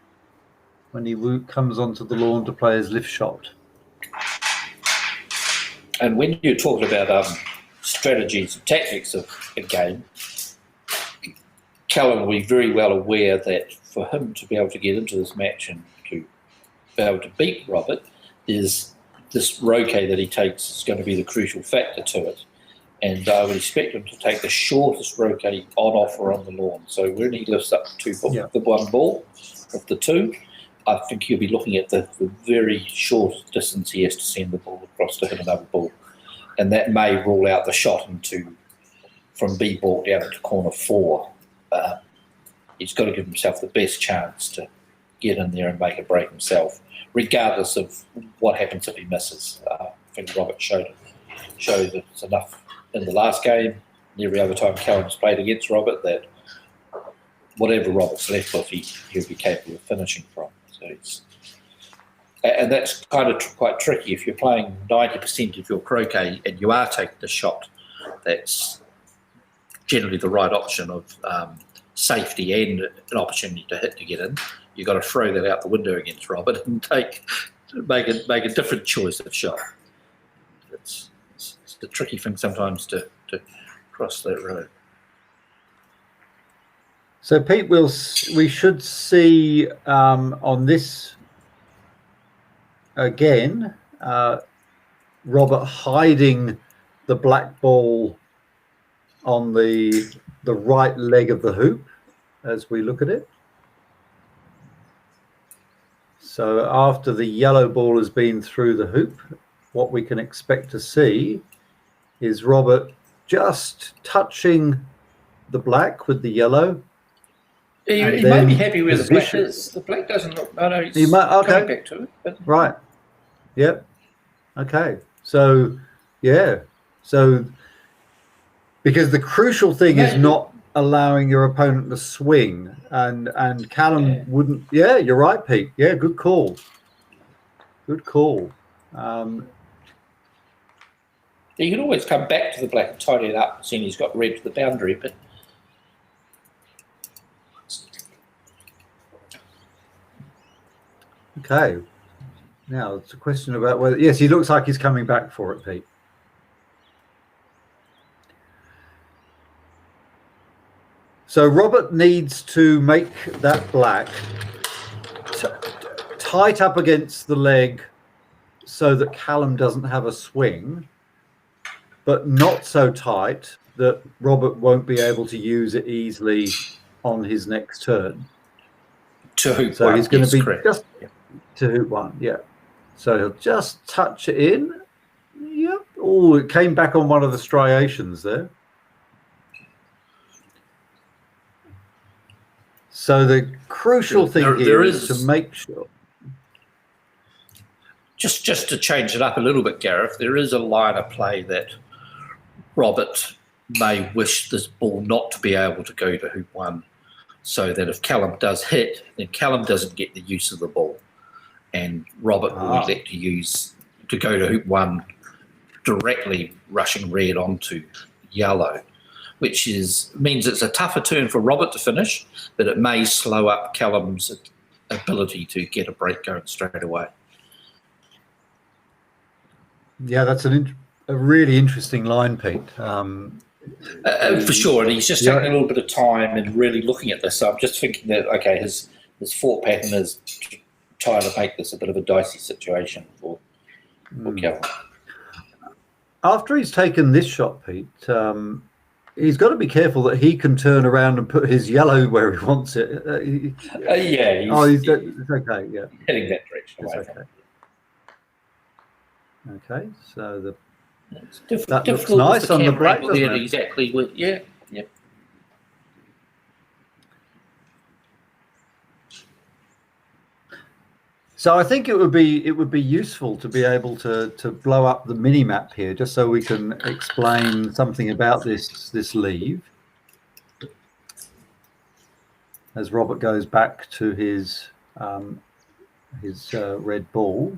when he comes onto the lawn to play his lift shot. And when you're talking about strategies and tactics of a game, Callum will be very well aware that for him to be able to get into this match and to be able to beat Robert, is this roquet that he takes is going to be the crucial factor to it. And I would expect him to take the shortest roquet on offer on the lawn. So when he lifts up the one ball of the 2, I think he'll be looking at the very short distance he has to send the ball across to hit another ball. And that may rule out the shot from B ball down into corner 4. He's got to give himself the best chance to get in there and make a break himself, regardless of what happens if he misses. I think Robert showed that it's enough in the last game, and every other time Callum's played against Robert, that whatever Robert's left with, he'll be capable of finishing from. So and that's kind of quite tricky. If you're playing 90% of your croquet and you are taking the shot, that's generally the right option of safety and an opportunity to hit to get in. You've got to throw that out the window against Robert and make a different choice of shot. It's the tricky thing sometimes to cross that road. So Pete, we should see on this again, Robert hiding the black ball on the right leg of the hoop as we look at it. So after the yellow ball has been through the hoop, what we can expect to see is Robert just touching the black with the yellow. He might be happy where the black is. The black doesn't look. No, he's coming back to it. But. Right. Yep. Okay. So, yeah. So, because the crucial thing is not allowing your opponent to swing, and Callum wouldn't. Yeah, you're right, Pete. Yeah, good call. Good call. You can always come back to the black and tidy it up, seeing he's got red to the boundary, but. Okay. Now it's a question about whether. Yes, he looks like he's coming back for it, Pete. So Robert needs to make that black tight up against the leg so that Callum doesn't have a swing, but not so tight that Robert won't be able to use it easily on his next turn. To hoop so one, he's going to be correct. just to hoop one, yeah. So he'll just touch it in. Yep. Oh, it came back on one of the striations there. So the crucial thing here is to make sure. Just to change it up a little bit, Gareth, there is a line of play that Robert may wish this ball not to be able to go to hoop one, so that if Callum does hit, then Callum doesn't get the use of the ball, and Robert will elect to go to hoop one directly rushing red onto yellow, which means it's a tougher turn for Robert to finish, but it may slow up Callum's ability to get a break going straight away. Yeah, that's a really interesting line, Pete. For sure, and he's just taking a little bit of time and really looking at this. So I'm just thinking that, okay, his thought pattern is trying to make this a bit of a dicey situation for Callum. After he's taken this shot, Pete, he's got to be careful that he can turn around and put his yellow where he wants it. It's okay. Yeah, heading that direction away from it. Okay, so that looks nice on the black. Exactly. Yeah. So I think it would be useful to be able to blow up the mini map here, just so we can explain something about this leave. As Robert goes back to his red ball.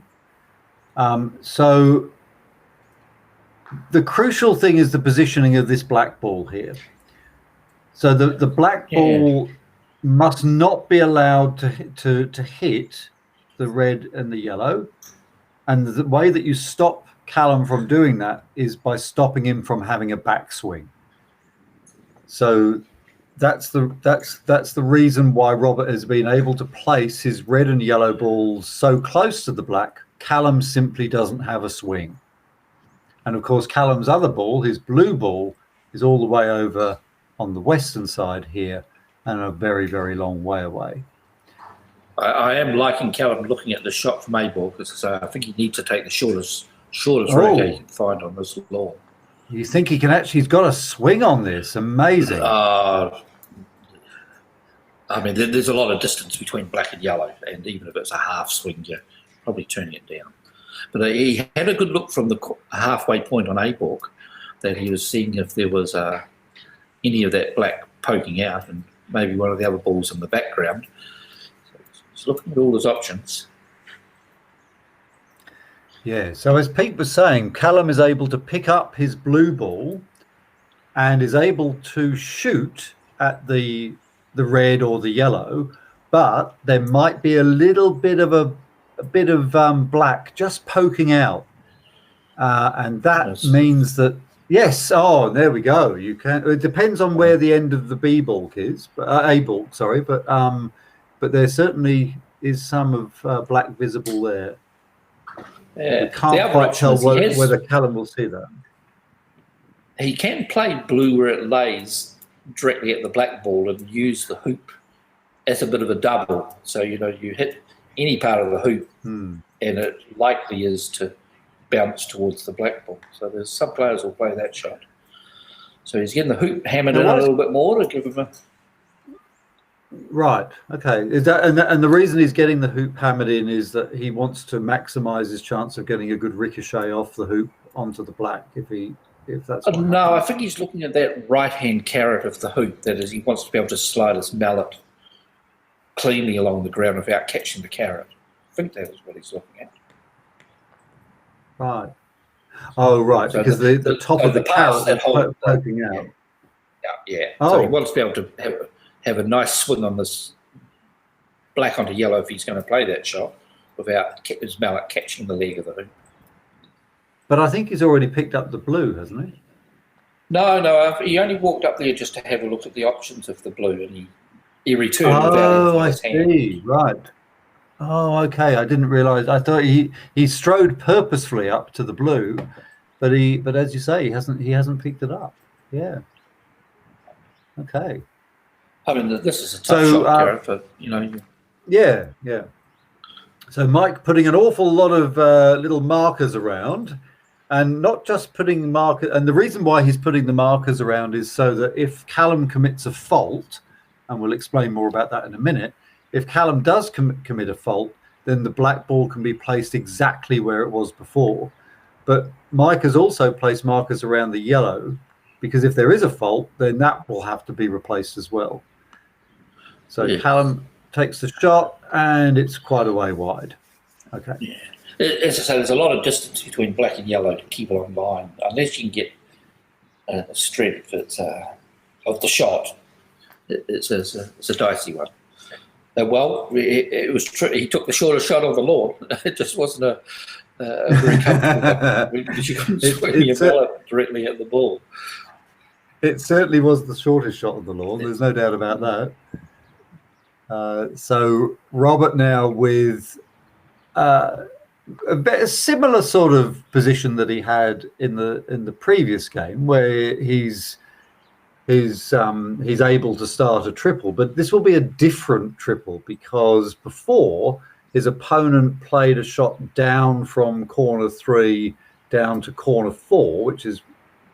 So the crucial thing is the positioning of this black ball here. So the black ball must not be allowed to hit the red and the yellow. And the way that you stop Callum from doing that is by stopping him from having a backswing. So that's the reason why Robert has been able to place his red and yellow balls so close to the black. Callum simply doesn't have a swing. And of course, Callum's other ball, his blue ball, is all the way over on the western side here and a very, very long way away. I am liking Callum looking at the shot from A-ball, because I think he needs to take the shortest route he can find on this lawn. You think he can actually, he's got a swing on this, amazing. I mean, there's a lot of distance between black and yellow, and even if it's a half swing, you're probably turning it down. But he had a good look from the halfway point on A-ball, that he was seeing if there was any of that black poking out, and maybe one of the other balls in the background. So he's looking at all his options. Yeah, so as Pete was saying, Callum is able to pick up his blue ball and is able to shoot at the red or the yellow, but there might be a little bit of black just poking out, and that means that there we go. You can. It depends on where the end of the B balk is, A balk, sorry, but there certainly is some of black visible there. Yeah, we can't quite tell whether Callum will see that. He can play blue where it lays directly at the black ball and use the hoop as a bit of a double. So, you hit any part of the hoop and it likely is to bounce towards the black ball. So there's some players will play that shot. So he's getting the hoop hammered in a little bit more to give him a... Right. Okay. Is that and the reason he's getting the hoop hammered in is that he wants to maximise his chance of getting a good ricochet off the hoop onto the black. If that's no, I think he's looking at that right-hand carrot of the hoop. That is, he wants to be able to slide his mallet cleanly along the ground without catching the carrot. I think that is what he's looking at. Right. Oh, right. So because the top of the carrot is poking out. Yeah. Oh. So he wants to be able to have a nice swing on this black onto yellow if he's going to play that shot without his mallet catching the leg of the hoop. But I think he's already picked up the blue, hasn't he? No, he only walked up there just to have a look at the options of the blue, and he returned without anything in his hand. I see. Right. Oh, okay. I didn't realise. I thought he strode purposefully up to the blue, but as you say, he hasn't picked it up. Yeah. Okay. I mean, this is a tough shot, Gareth, but Yeah. So Mike putting an awful lot of little markers around, and not just putting markers. And the reason why he's putting the markers around is so that if Callum commits a fault, and we'll explain more about that in a minute, if Callum does commit a fault, then the black ball can be placed exactly where it was before. But Mike has also placed markers around the yellow, because if there is a fault, then that will have to be replaced as well. So yeah. Callum takes the shot, and it's quite a way wide. Okay. Yeah. As I say, there's a lot of distance between black and yellow to keep it on line, unless you can get a strength of the shot. It's a dicey one. Well, it was he took the shortest shot on the lawn. It just wasn't a very comfortable one, because you couldn't swing your mallet directly at the ball. It certainly was the shortest shot on the lawn. There's no doubt about that. So Robert now with a similar sort of position that he had in the previous game, where he's able to start a triple, but this will be a different triple, because before his opponent played a shot down from corner 3 down to corner 4, which is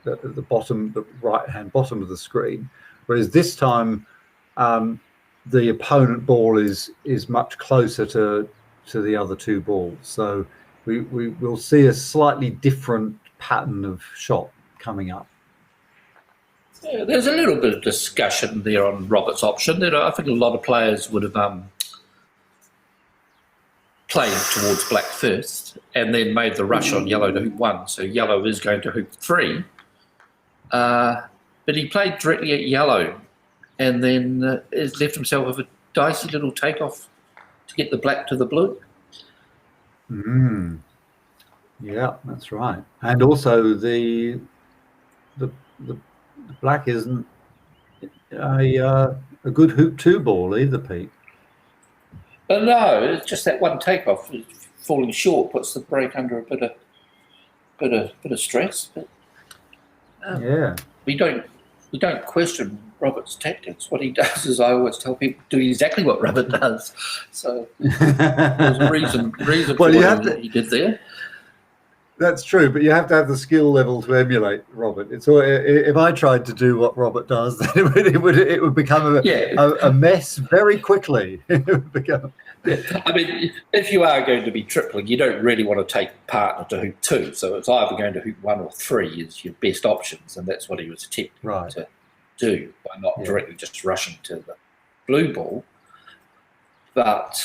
the bottom, the right-hand bottom of the screen, whereas this time the opponent ball is much closer to the other two balls. So we will see a slightly different pattern of shot coming up. Yeah, there's a little bit of discussion there on Robert's option. I think a lot of players would have played towards black first and then made the rush on yellow to hoop 1. So yellow is going to hoop 3. But he played directly at yellow, and then has left himself with a dicey little takeoff to get the black to the blue. Yeah, that's right. And also the black isn't a good hoop 2 ball either, Pete. But no, it's just that one takeoff falling short puts the break under a bit of stress. But yeah, we don't question Robert's tactics. What he does is, I always tell people, do exactly what Robert does. So there's a reason for what he did there. That's true, but you have to have the skill level to emulate Robert. It's if I tried to do what Robert does, then it would become a mess very quickly. It would become. I mean, if you are going to be tripling, you don't really want to take partner to hoop 2. So it's either going to hoop 1 or 3 is your best options, and that's what he was attempting to do by not directly just rushing to the blue ball. But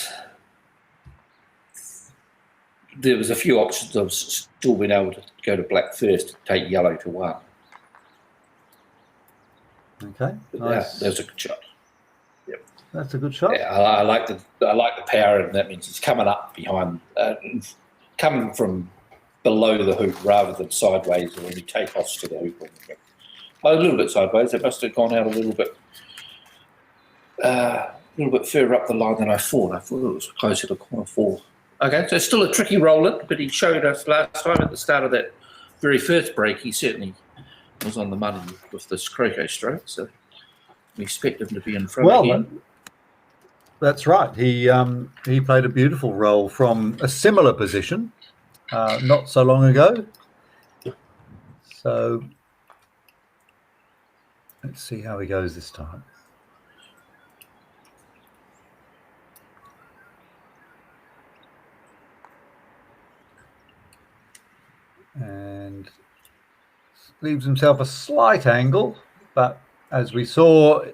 there was a few options of still being able to go to black first to take yellow to 1. Okay, nice. That was a good shot. Yep, that's a good shot. Yeah, I like the power, and that means he's coming up behind, coming from below the hoop rather than sideways, or when he takeoffs to the hoop. A little bit sideways. It must have gone out a little bit further up the line than I thought. I thought it was closer to corner 4. Okay, so it's still a tricky roll-in, but he showed us last time at the start of that very first break, he certainly was on the money with this croquet stroke, so we expect him to be in front again. That's right. He played a beautiful roll from a similar position not so long ago. So let's see how he goes this time. And leaves himself a slight angle, but as we saw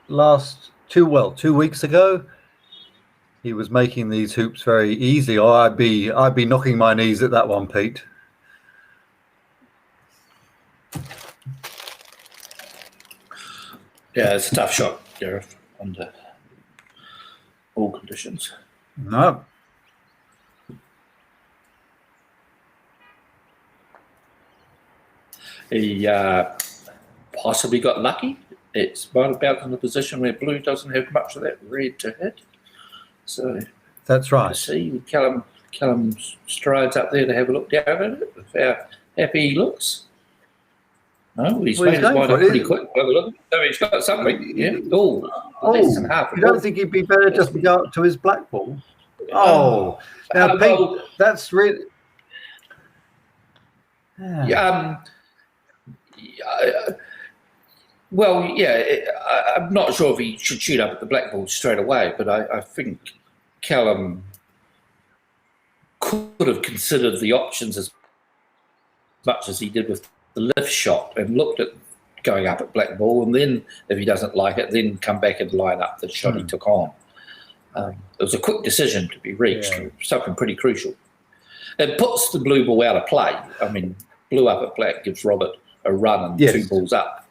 2 weeks ago, he was making these hoops very easy. Oh, I'd be knocking my knees at that one, Pete. Yeah, it's a tough shot, Gareth, under all conditions. No. He possibly got lucky. It's right about in the position where blue doesn't have much of that red to hit. So that's right. You see, Callum strides up there to have a look down at it, with how happy he looks. No, he's made his mind up pretty quick. So he's got something. Yeah. Less than half. You don't think he'd be better just to go up to his black ball? Now, Pete, that's really. Well, yeah, I'm not sure if he should shoot up at the black ball straight away, but I think Callum could have considered the options as much as he did with the lift shot and looked at going up at black ball, and then if he doesn't like it, then come back and line up the shot he took on. It was a quick decision to be reached, something pretty crucial. It puts the blue ball out of play. I mean, blue up at black gives Robert a run and 2 balls up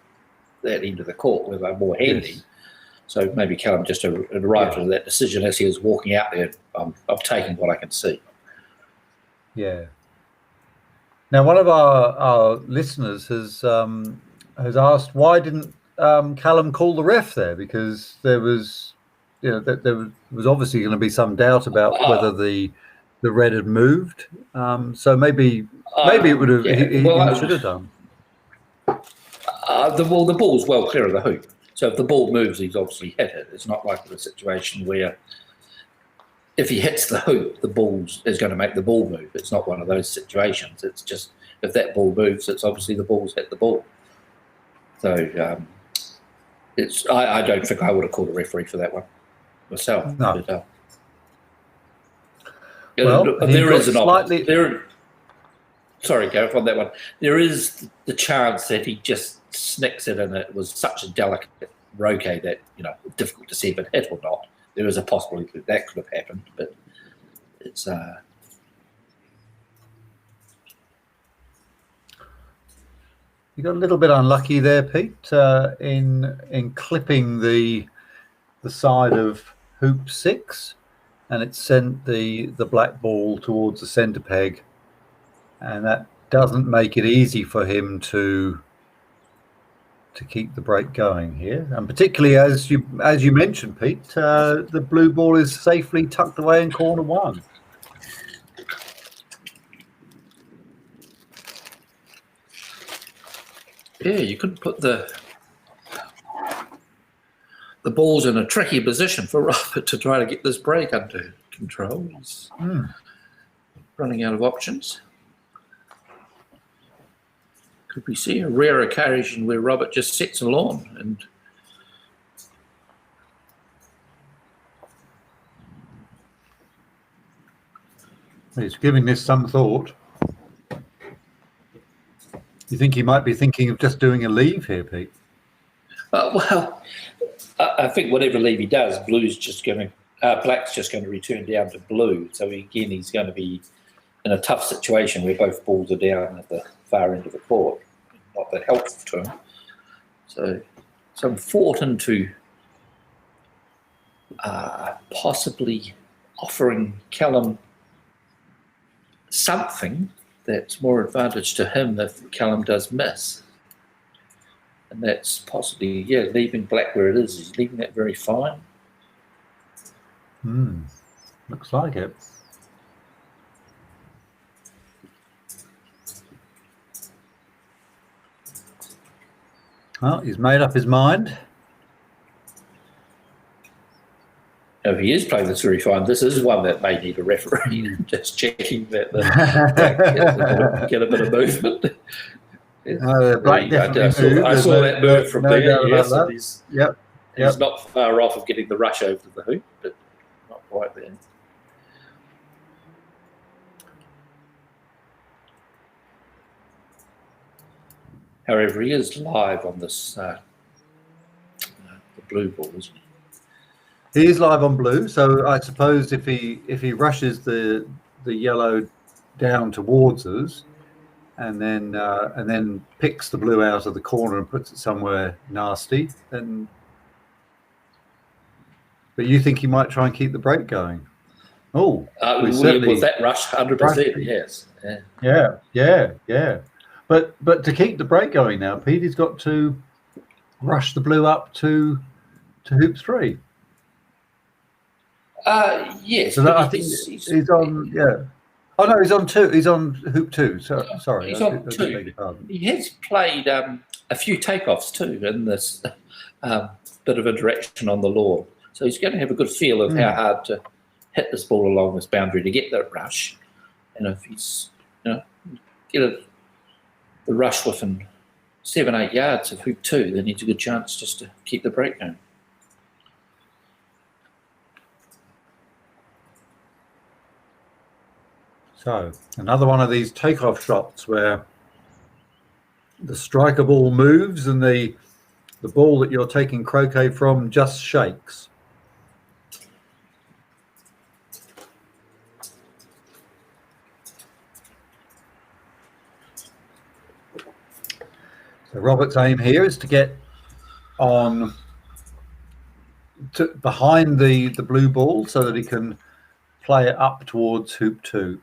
that end of the court where they're more handy. So maybe Callum just arrived at that decision as he was walking out there. I'm taking what I can see. Yeah. Now, one of our listeners has asked, why didn't Callum call the ref there? Because there was, there was obviously going to be some doubt about whether the red had moved. So maybe it would have. He should have done. The ball's well clear of the hoop. So if the ball moves, he's obviously hit it. It's not like a situation where if he hits the hoop, the ball is going to make the ball move. It's not one of those situations. It's just if that ball moves, it's obviously the ball's hit the ball. So I don't think I would have called a referee for that one myself. No. But, well, there is an option. Sorry, Gareth, on that one. There is the chance that he just snicks it, and it was such a delicate roquet that, difficult to see if it hit or not. There is a possibility that could have happened, but it's... You got a little bit unlucky there, Pete, in clipping the side of hoop 6, and it sent the black ball towards the centre peg, and that doesn't make it easy for him to keep the break going here, and particularly as you mentioned, Pete, the blue ball is safely tucked away in corner 1. Yeah, you could put the balls in a tricky position for Robert to try to get this break under control. He's running out of options. Could we see a rare occasion where Robert just sets a lawn and he's giving this some thought. You think he might be thinking of just doing a leave here, Pete? Well, I think whatever leave he does, black's just going to return down to blue. So again, he's going to be in a tough situation where both balls are down at the far end of the court. Not that helpful to him. So some thought into possibly offering Callum something that's more advantage to him if Callum does miss. And that's possibly, leaving black where it is. He's leaving that very fine. Looks like it. Well, he's made up his mind. If he is playing this very fine, this is one that may need a referee. Just checking that the get a bit of movement. I saw that move from there. Yes, he's not far off of getting the rush over the hoop, but not quite there. However, he is live on this the blue ball, isn't he? He is live on blue, so I suppose if he rushes the yellow down towards us, and then picks the blue out of the corner and puts it somewhere nasty, then. But you think he might try and keep the break going? Oh, with that rush, 100%, yes. Yeah. But to keep the break going now, Pete, he's got to rush the blue up to hoop 3. Yes. So I think he's on. Yeah. Oh no, he's on 2. He's on hoop 2. So sorry, he's on 2. He has played a few takeoffs too in this bit of interaction on the lawn. So he's going to have a good feel of how hard to hit this ball along this boundary to get that rush. And if he's, get the rush with him 7-8 yards of hoop 2, then he's a good chance just to keep the break going. So another one of these takeoff shots where the striker ball moves and the ball that you're taking croquet from just shakes. So Robert's aim here is to get on behind the blue ball so that he can play it up towards hoop 2.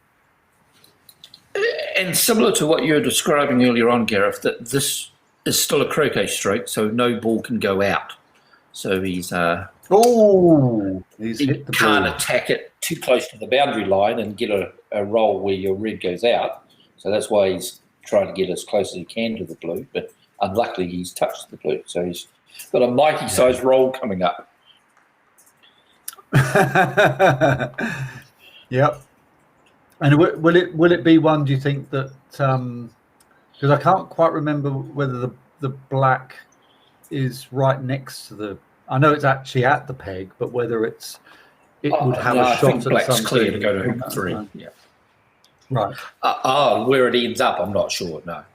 And similar to what you were describing earlier on, Gareth, that this is still a croquet stroke, so no ball can go out. So he's hit the can't ball. attack it too close to the boundary line and get a roll where your red goes out. So that's why he's trying to get as close as he can to the blue. But unluckily, he's touched the blue. So he's got a mighty-sized roll coming up. Yep. And will it be one, do you think, that because I can't quite remember whether the black is right next to the, I know it's actually at the peg, but whether it would have a shot at black's something. clear to go to hoop 3. Yeah. Right. Where it ends up, I'm not sure, no.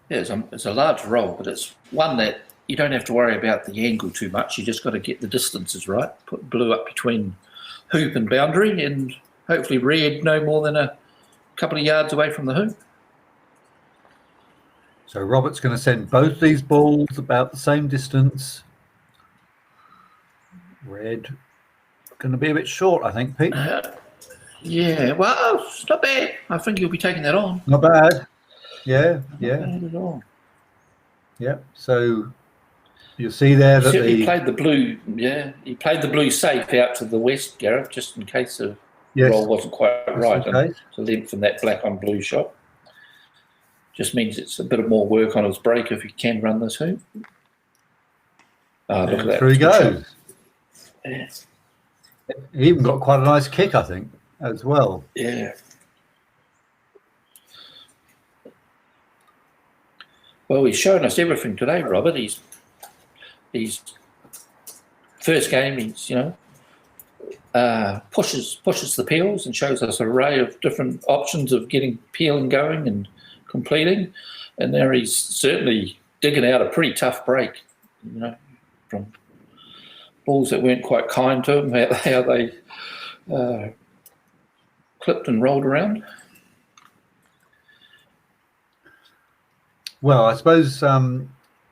Yeah, it's a large roll, but it's one that you don't have to worry about the angle too much. You just got to get the distances right. Put blue up between hoop and boundary, and hopefully red no more than a couple of yards away from the hoop. So Robert's going to send both these balls about the same distance. Red going to be a bit short, I think, Pete. Yeah, well, it's not bad. I think you'll be taking that on. Not bad. Yeah. Not bad at all. Yeah. So you'll see there that he played the blue. Yeah, he played the blue safe out to the west, Gareth, just in case the roll wasn't quite right. And to lengthen that black on blue shot. Just means it's a bit more work on his break if he can run this hoop. Look at that. Through he goes. Yeah. He even got quite a nice kick, I think, as well. Yeah. Well, he's shown us everything today, Robert. He's first game. He's pushes the peels and shows us an array of different options of getting peeling going and completing. And there he's certainly digging out a pretty tough break, from balls that weren't quite kind to him, how they clipped and rolled around. Well, I suppose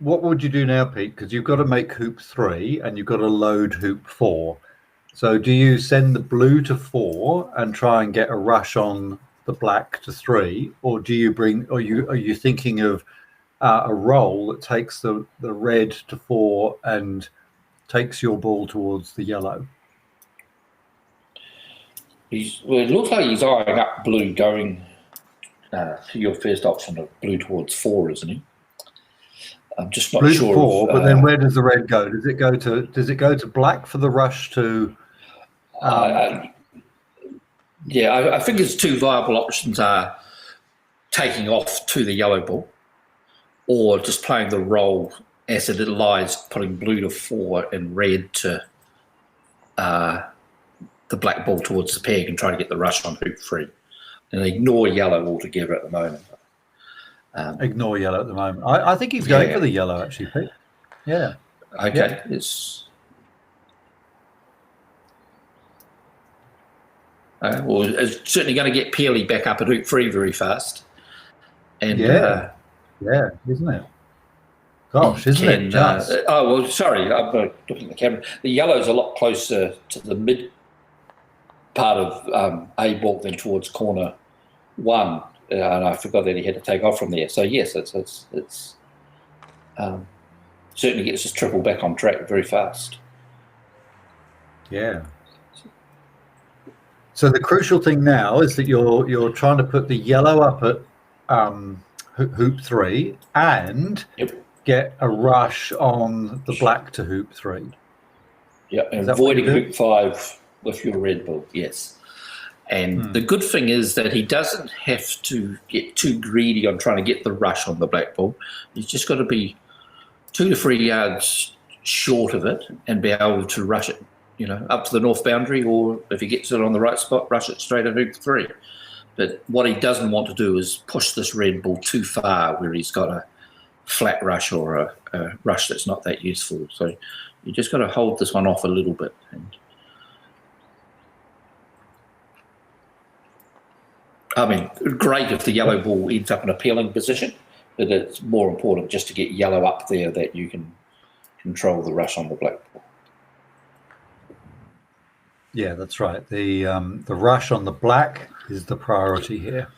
what would you do now, Pete? Because you've got to make hoop 3 and you've got to load hoop 4. So do you send the blue to 4 and try and get a rush on the black to 3, or do you are you thinking of a roll that takes the red to 4 and takes your ball towards the yellow? It looks like he's eyeing up blue going to your first option of blue towards 4, isn't he? I'm just not blue sure. Blue 4, but then where does the red go? Does it go to black for the rush to? Yeah, I think his two viable options are taking off to the yellow ball, or just playing the roll as it lies, putting blue to 4 and red to the black ball towards the peg and trying to get the rush on hoop 3. And ignore yellow altogether at the moment. Ignore yellow at the moment. I think he's going for the yellow, actually, Pete. Yeah. Okay. Yeah. It's certainly going to get Peely back up at hoop 3 very fast. And yeah, isn't it? Gosh, isn't it just? Sorry, I'm looking at the camera. The yellow's a lot closer to the mid part of A ball than towards corner 1, and I forgot that he had to take off from there. So yes, it's certainly gets his triple back on track very fast. Yeah. So the crucial thing now is that you're trying to put the yellow up at hoop 3 and get a rush on the black to hoop 3. Yeah, and avoiding hoop 5 with your red ball. Yes. And the good thing is that he doesn't have to get too greedy on trying to get the rush on the black ball. He's just got to be 2 to 3 yards short of it and be able to rush it, up to the north boundary, or if he gets it on the right spot, rush it straight at hoop 3. But what he doesn't want to do is push this red ball too far where he's got a flat rush or a rush that's not that useful. So you just got to hold this one off a little bit. And I mean, great if the yellow ball ends up in a peeling position, but it's more important just to get yellow up there that you can control the rush on the black ball. Yeah, that's right. The rush on the black is the priority here,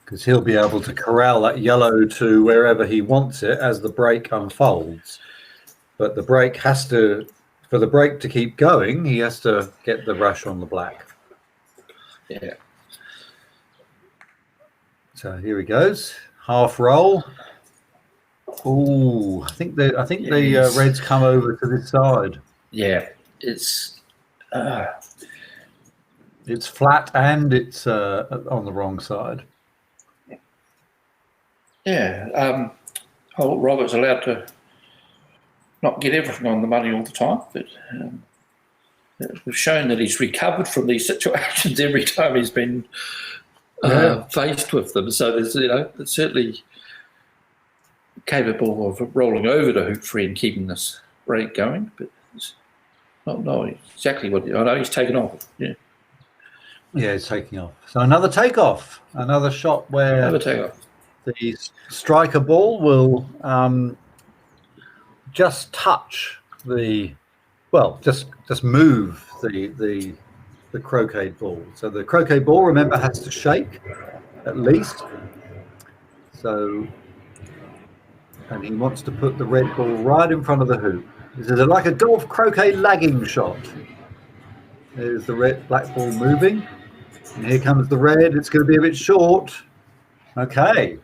because he'll be able to corral that yellow to wherever he wants it as the break unfolds. But the break has to, for the break to keep going, he has to get the rush on the black. Yeah. So here he goes, half roll. Oh, I think the reds come over to this side. Yeah, it's flat and it's on the wrong side. Yeah. Robert's allowed to not get everything on the money all the time, but we've shown that he's recovered from these situations every time he's been faced with them. So there's, it's certainly capable of rolling over to hoop 3 and keeping this break going, but it's not knowing exactly what. I know he's taken off. Yeah, he's taking off. So another takeoff, another shot where the striker ball will just touch just move the croquet ball. So the croquet ball, remember, has to shake at least. So. And he wants to put the red ball right in front of the hoop. This is like a golf croquet lagging shot. There's the black ball moving. And here comes the red. It's going to be a bit short. Okay.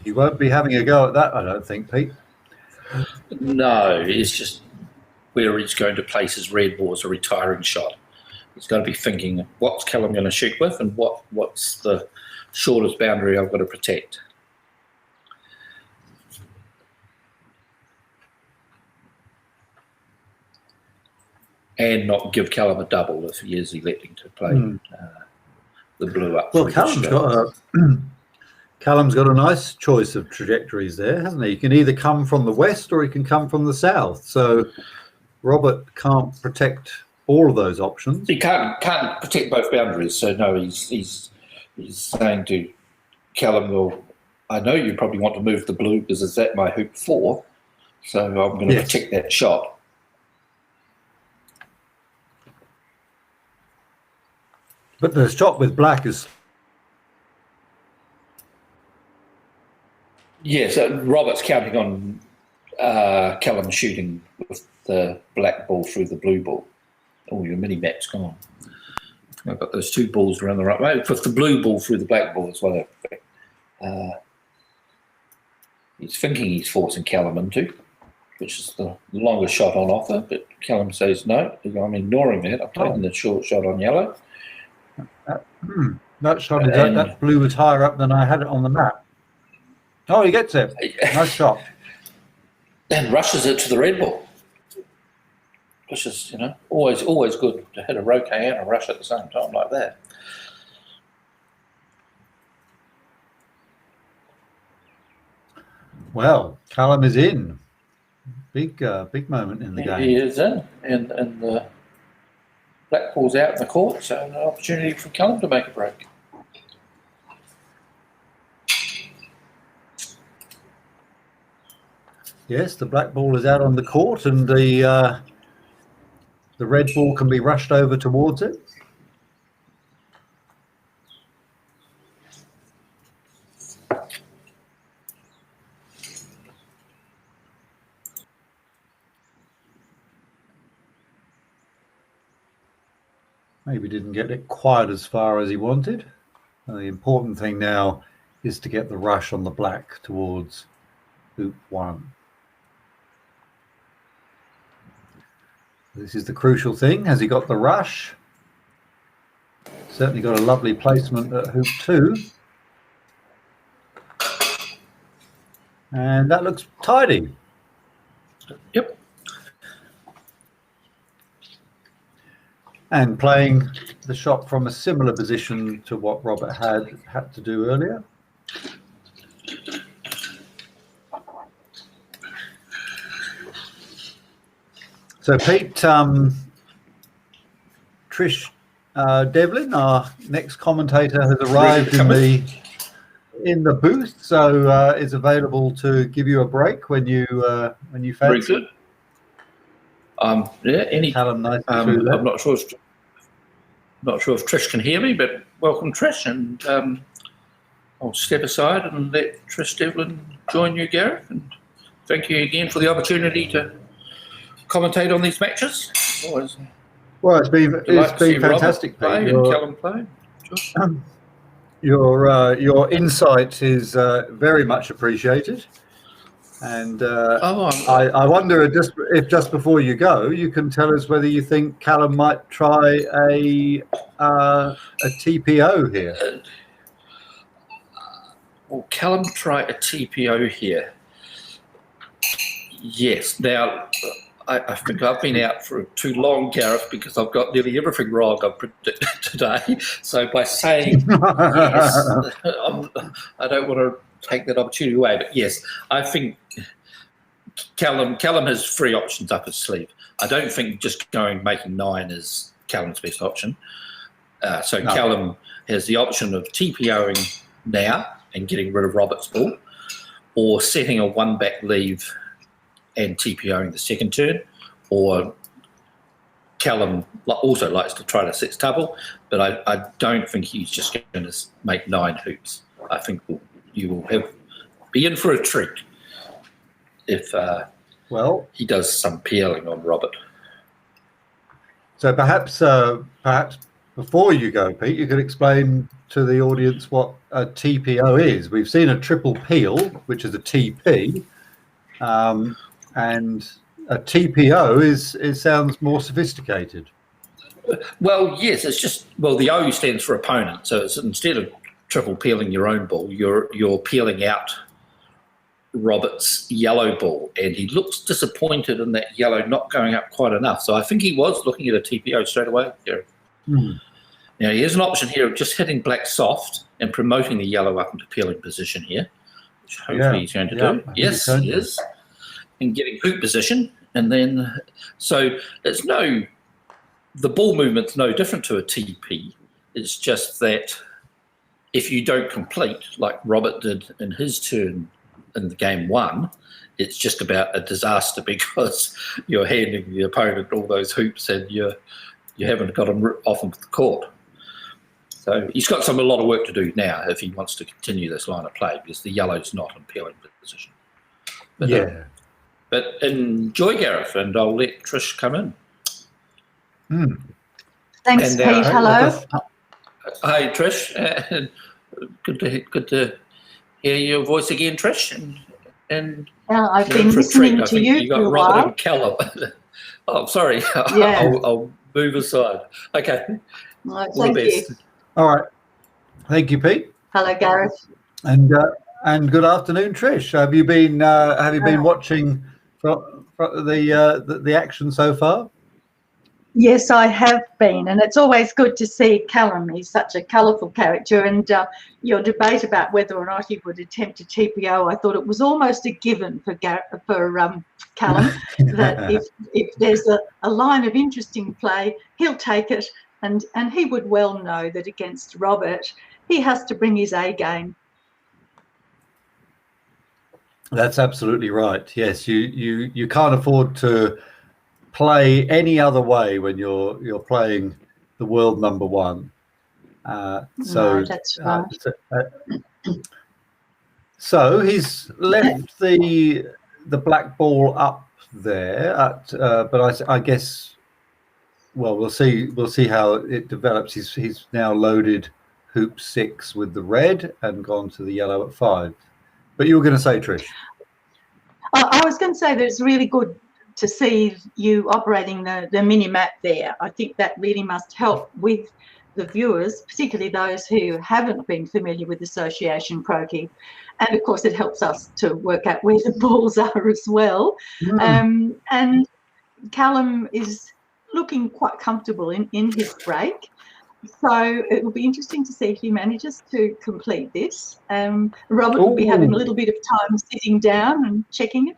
He won't be having a go at that, I don't think, Pete. No, it's just where he's going to place his red ball as a retiring shot. He's got to be thinking, what's Callum going to shoot with, and what's the shortest boundary I've got to protect. And not give Callum a double if he is electing to play the blue up. Well, Callum's got a nice choice of trajectories there, hasn't he? He can either come from the west or he can come from the south. So Robert can't protect all of those options. He can't protect both boundaries. So no, he's saying to Callum, well, I know you probably want to move the blue because it's at my hoop 4, so I'm going to protect that shot. But the shot with black is... Yes, Robert's counting on Callum shooting with the black ball through the blue ball. Oh, your mini-map's gone. I've got those 2 balls around the right way. With the blue ball through the black ball as well. He's thinking he's forcing Callum into, which is the longest shot on offer, but Callum says, no, I'm ignoring that. I'm taking the short shot on yellow. That shot, that blue was higher up than I had it on the map. Oh, he gets it. Nice shot. And rushes it to the red ball. Which is, always good to hit a roquet and a rush at the same time like that. Well, Callum is in. Big moment in the game. He is in, and the black ball's out in the court, so an opportunity for Callum to make a break. Yes, the black ball is out on the court, and the red ball can be rushed over towards it. Maybe didn't get it quite as far as he wanted. The important thing now is to get the rush on the black towards hoop 1. This is the crucial thing. Has he got the rush? Certainly got a lovely placement at hoop 2. And that looks tidy. Yep. And playing the shot from a similar position to what Robert had to do earlier. So Pete, Trish Devlin, our next commentator, has arrived in the booth, so is available to give you a break when you fancy. Very good. Yeah. I'm not sure if Trish can hear me, but welcome, Trish, and I'll step aside and let Trish Devlin join you, Gareth. And thank you again for the opportunity to commentate on these matches. Well, it's been fantastic, Pete. Callum play. Sure. Your insight is very much appreciated, and I wonder if just before you go, you can tell us whether you think Callum might try a TPO here. Will Callum try a TPO here? Yes. Now, I think I've been out for too long, Gareth, because I've got nearly everything wrong I've predicted today. So by saying yes, I don't want to take that opportunity away. But yes, I think Callum has 3 options up his sleeve. I don't think just making 9 is Callum's best option. No. Callum has the option of TPOing now and getting rid of Robert's ball, or setting a 1-back leave and TPOing the second turn, or Callum also likes to try to set double, but I don't think he's just going to make 9 hoops. I think you will be in for a treat if he does some peeling on Robert. So perhaps before you go, Pete, you could explain to the audience what a TPO is. We've seen a triple peel, which is a TP. And a TPO sounds more sophisticated. Well, yes, it's just the O stands for opponent. So it's, instead of triple peeling your own ball, you're peeling out Robert's yellow ball, and he looks disappointed in that yellow not going up quite enough. So I think he was looking at a TPO straight away. Now he has an option here of just hitting black soft and promoting the yellow up into peeling position here, which hopefully he's going to do. Yes, he is. And getting hoop position, and then so the ball movement's no different to a TP. It's just that if you don't complete like Robert did in his turn in the game 1, it's just about a disaster because you're handing the opponent all those hoops and you haven't got them off of the court. So he's got a lot of work to do now if he wants to continue this line of play, because the yellow's not in peeling position. But, but enjoy, Gareth, and I'll let Trish come in. Thanks, Pete. Hello. Hi, Trish. Good to hear your voice again, Trish. And I've been listening to you got for a Robert while. and Callum. Oh, sorry. Yeah. I'll move aside. Okay. Well, All the best. you. All right. Thank you, Pete. Hello, Gareth. And good afternoon, Trish. Have you been watching the action so far? Yes, I have been, and it's always good to see Callum. He's such a colourful character, and your debate about whether or not he would attempt a TPO, I thought it was almost a given for Callum that if there's a line of interesting play, he'll take it, and he would well know that against Robert, he has to bring his A game. That's absolutely right. Yes, you can't afford to play any other way when you're playing the world number 1. No, that's right. So he's left the black ball up there, but I guess we'll see how it develops. He's now loaded hoop 6 with the red and gone to the yellow at 5. But you were going to say, Trish? I was going to say that it's really good to see you operating the mini map there. I think that really must help with the viewers, particularly those who haven't been familiar with association croquet. And of course, it helps us to work out where the balls are as well. And Callum is looking quite comfortable in his break. So it will be interesting to see if he manages to complete this. Robert will be having a little bit of time sitting down and checking it.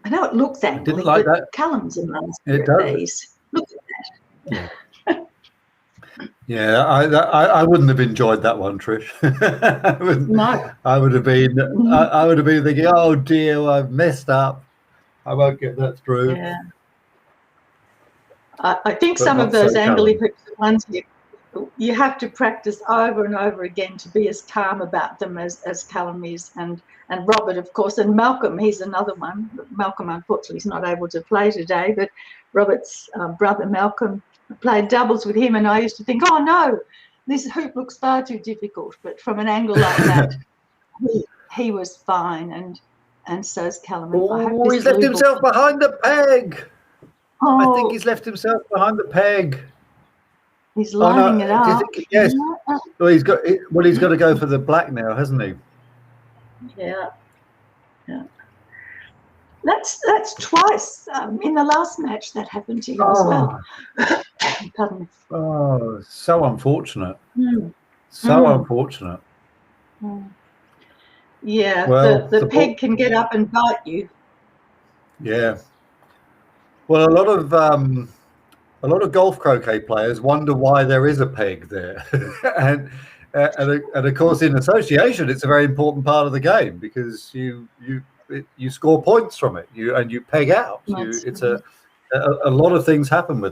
I know it looks angry, like but that. Callum's a master It at does. these. Look at that. Yeah. Yeah, I wouldn't have enjoyed that one, Trish. No. I would have been. I would have been thinking, "Oh dear, I've messed up. I won't get that through." Yeah. I think But some of not those so angly Callum. hoops are ones you have to practice over and over again to be as calm about them as Callum is, and Robert, of course, and Malcolm. He's another one. Malcolm, unfortunately, is not able to play today, but Robert's brother Malcolm played doubles with him, and I used to think, oh no, this hoop looks far too difficult. But from an angle like that, he was fine, and so's Callum. Oh, he's left himself behind the peg. Oh, I think he's left himself behind the peg. He's lining it up. Yes. Well, he's got to go for the black now, hasn't he? Yeah. That's twice in the last match that happened to him as well. Pardon me. Oh, so unfortunate. So unfortunate. Yeah, well, the peg can get up and bite you. Yeah. Well, a lot of golf croquet players wonder why there is a peg there, and of course in association it's a very important part of the game because you score points from it. You peg out. It's a lot of things happen with it.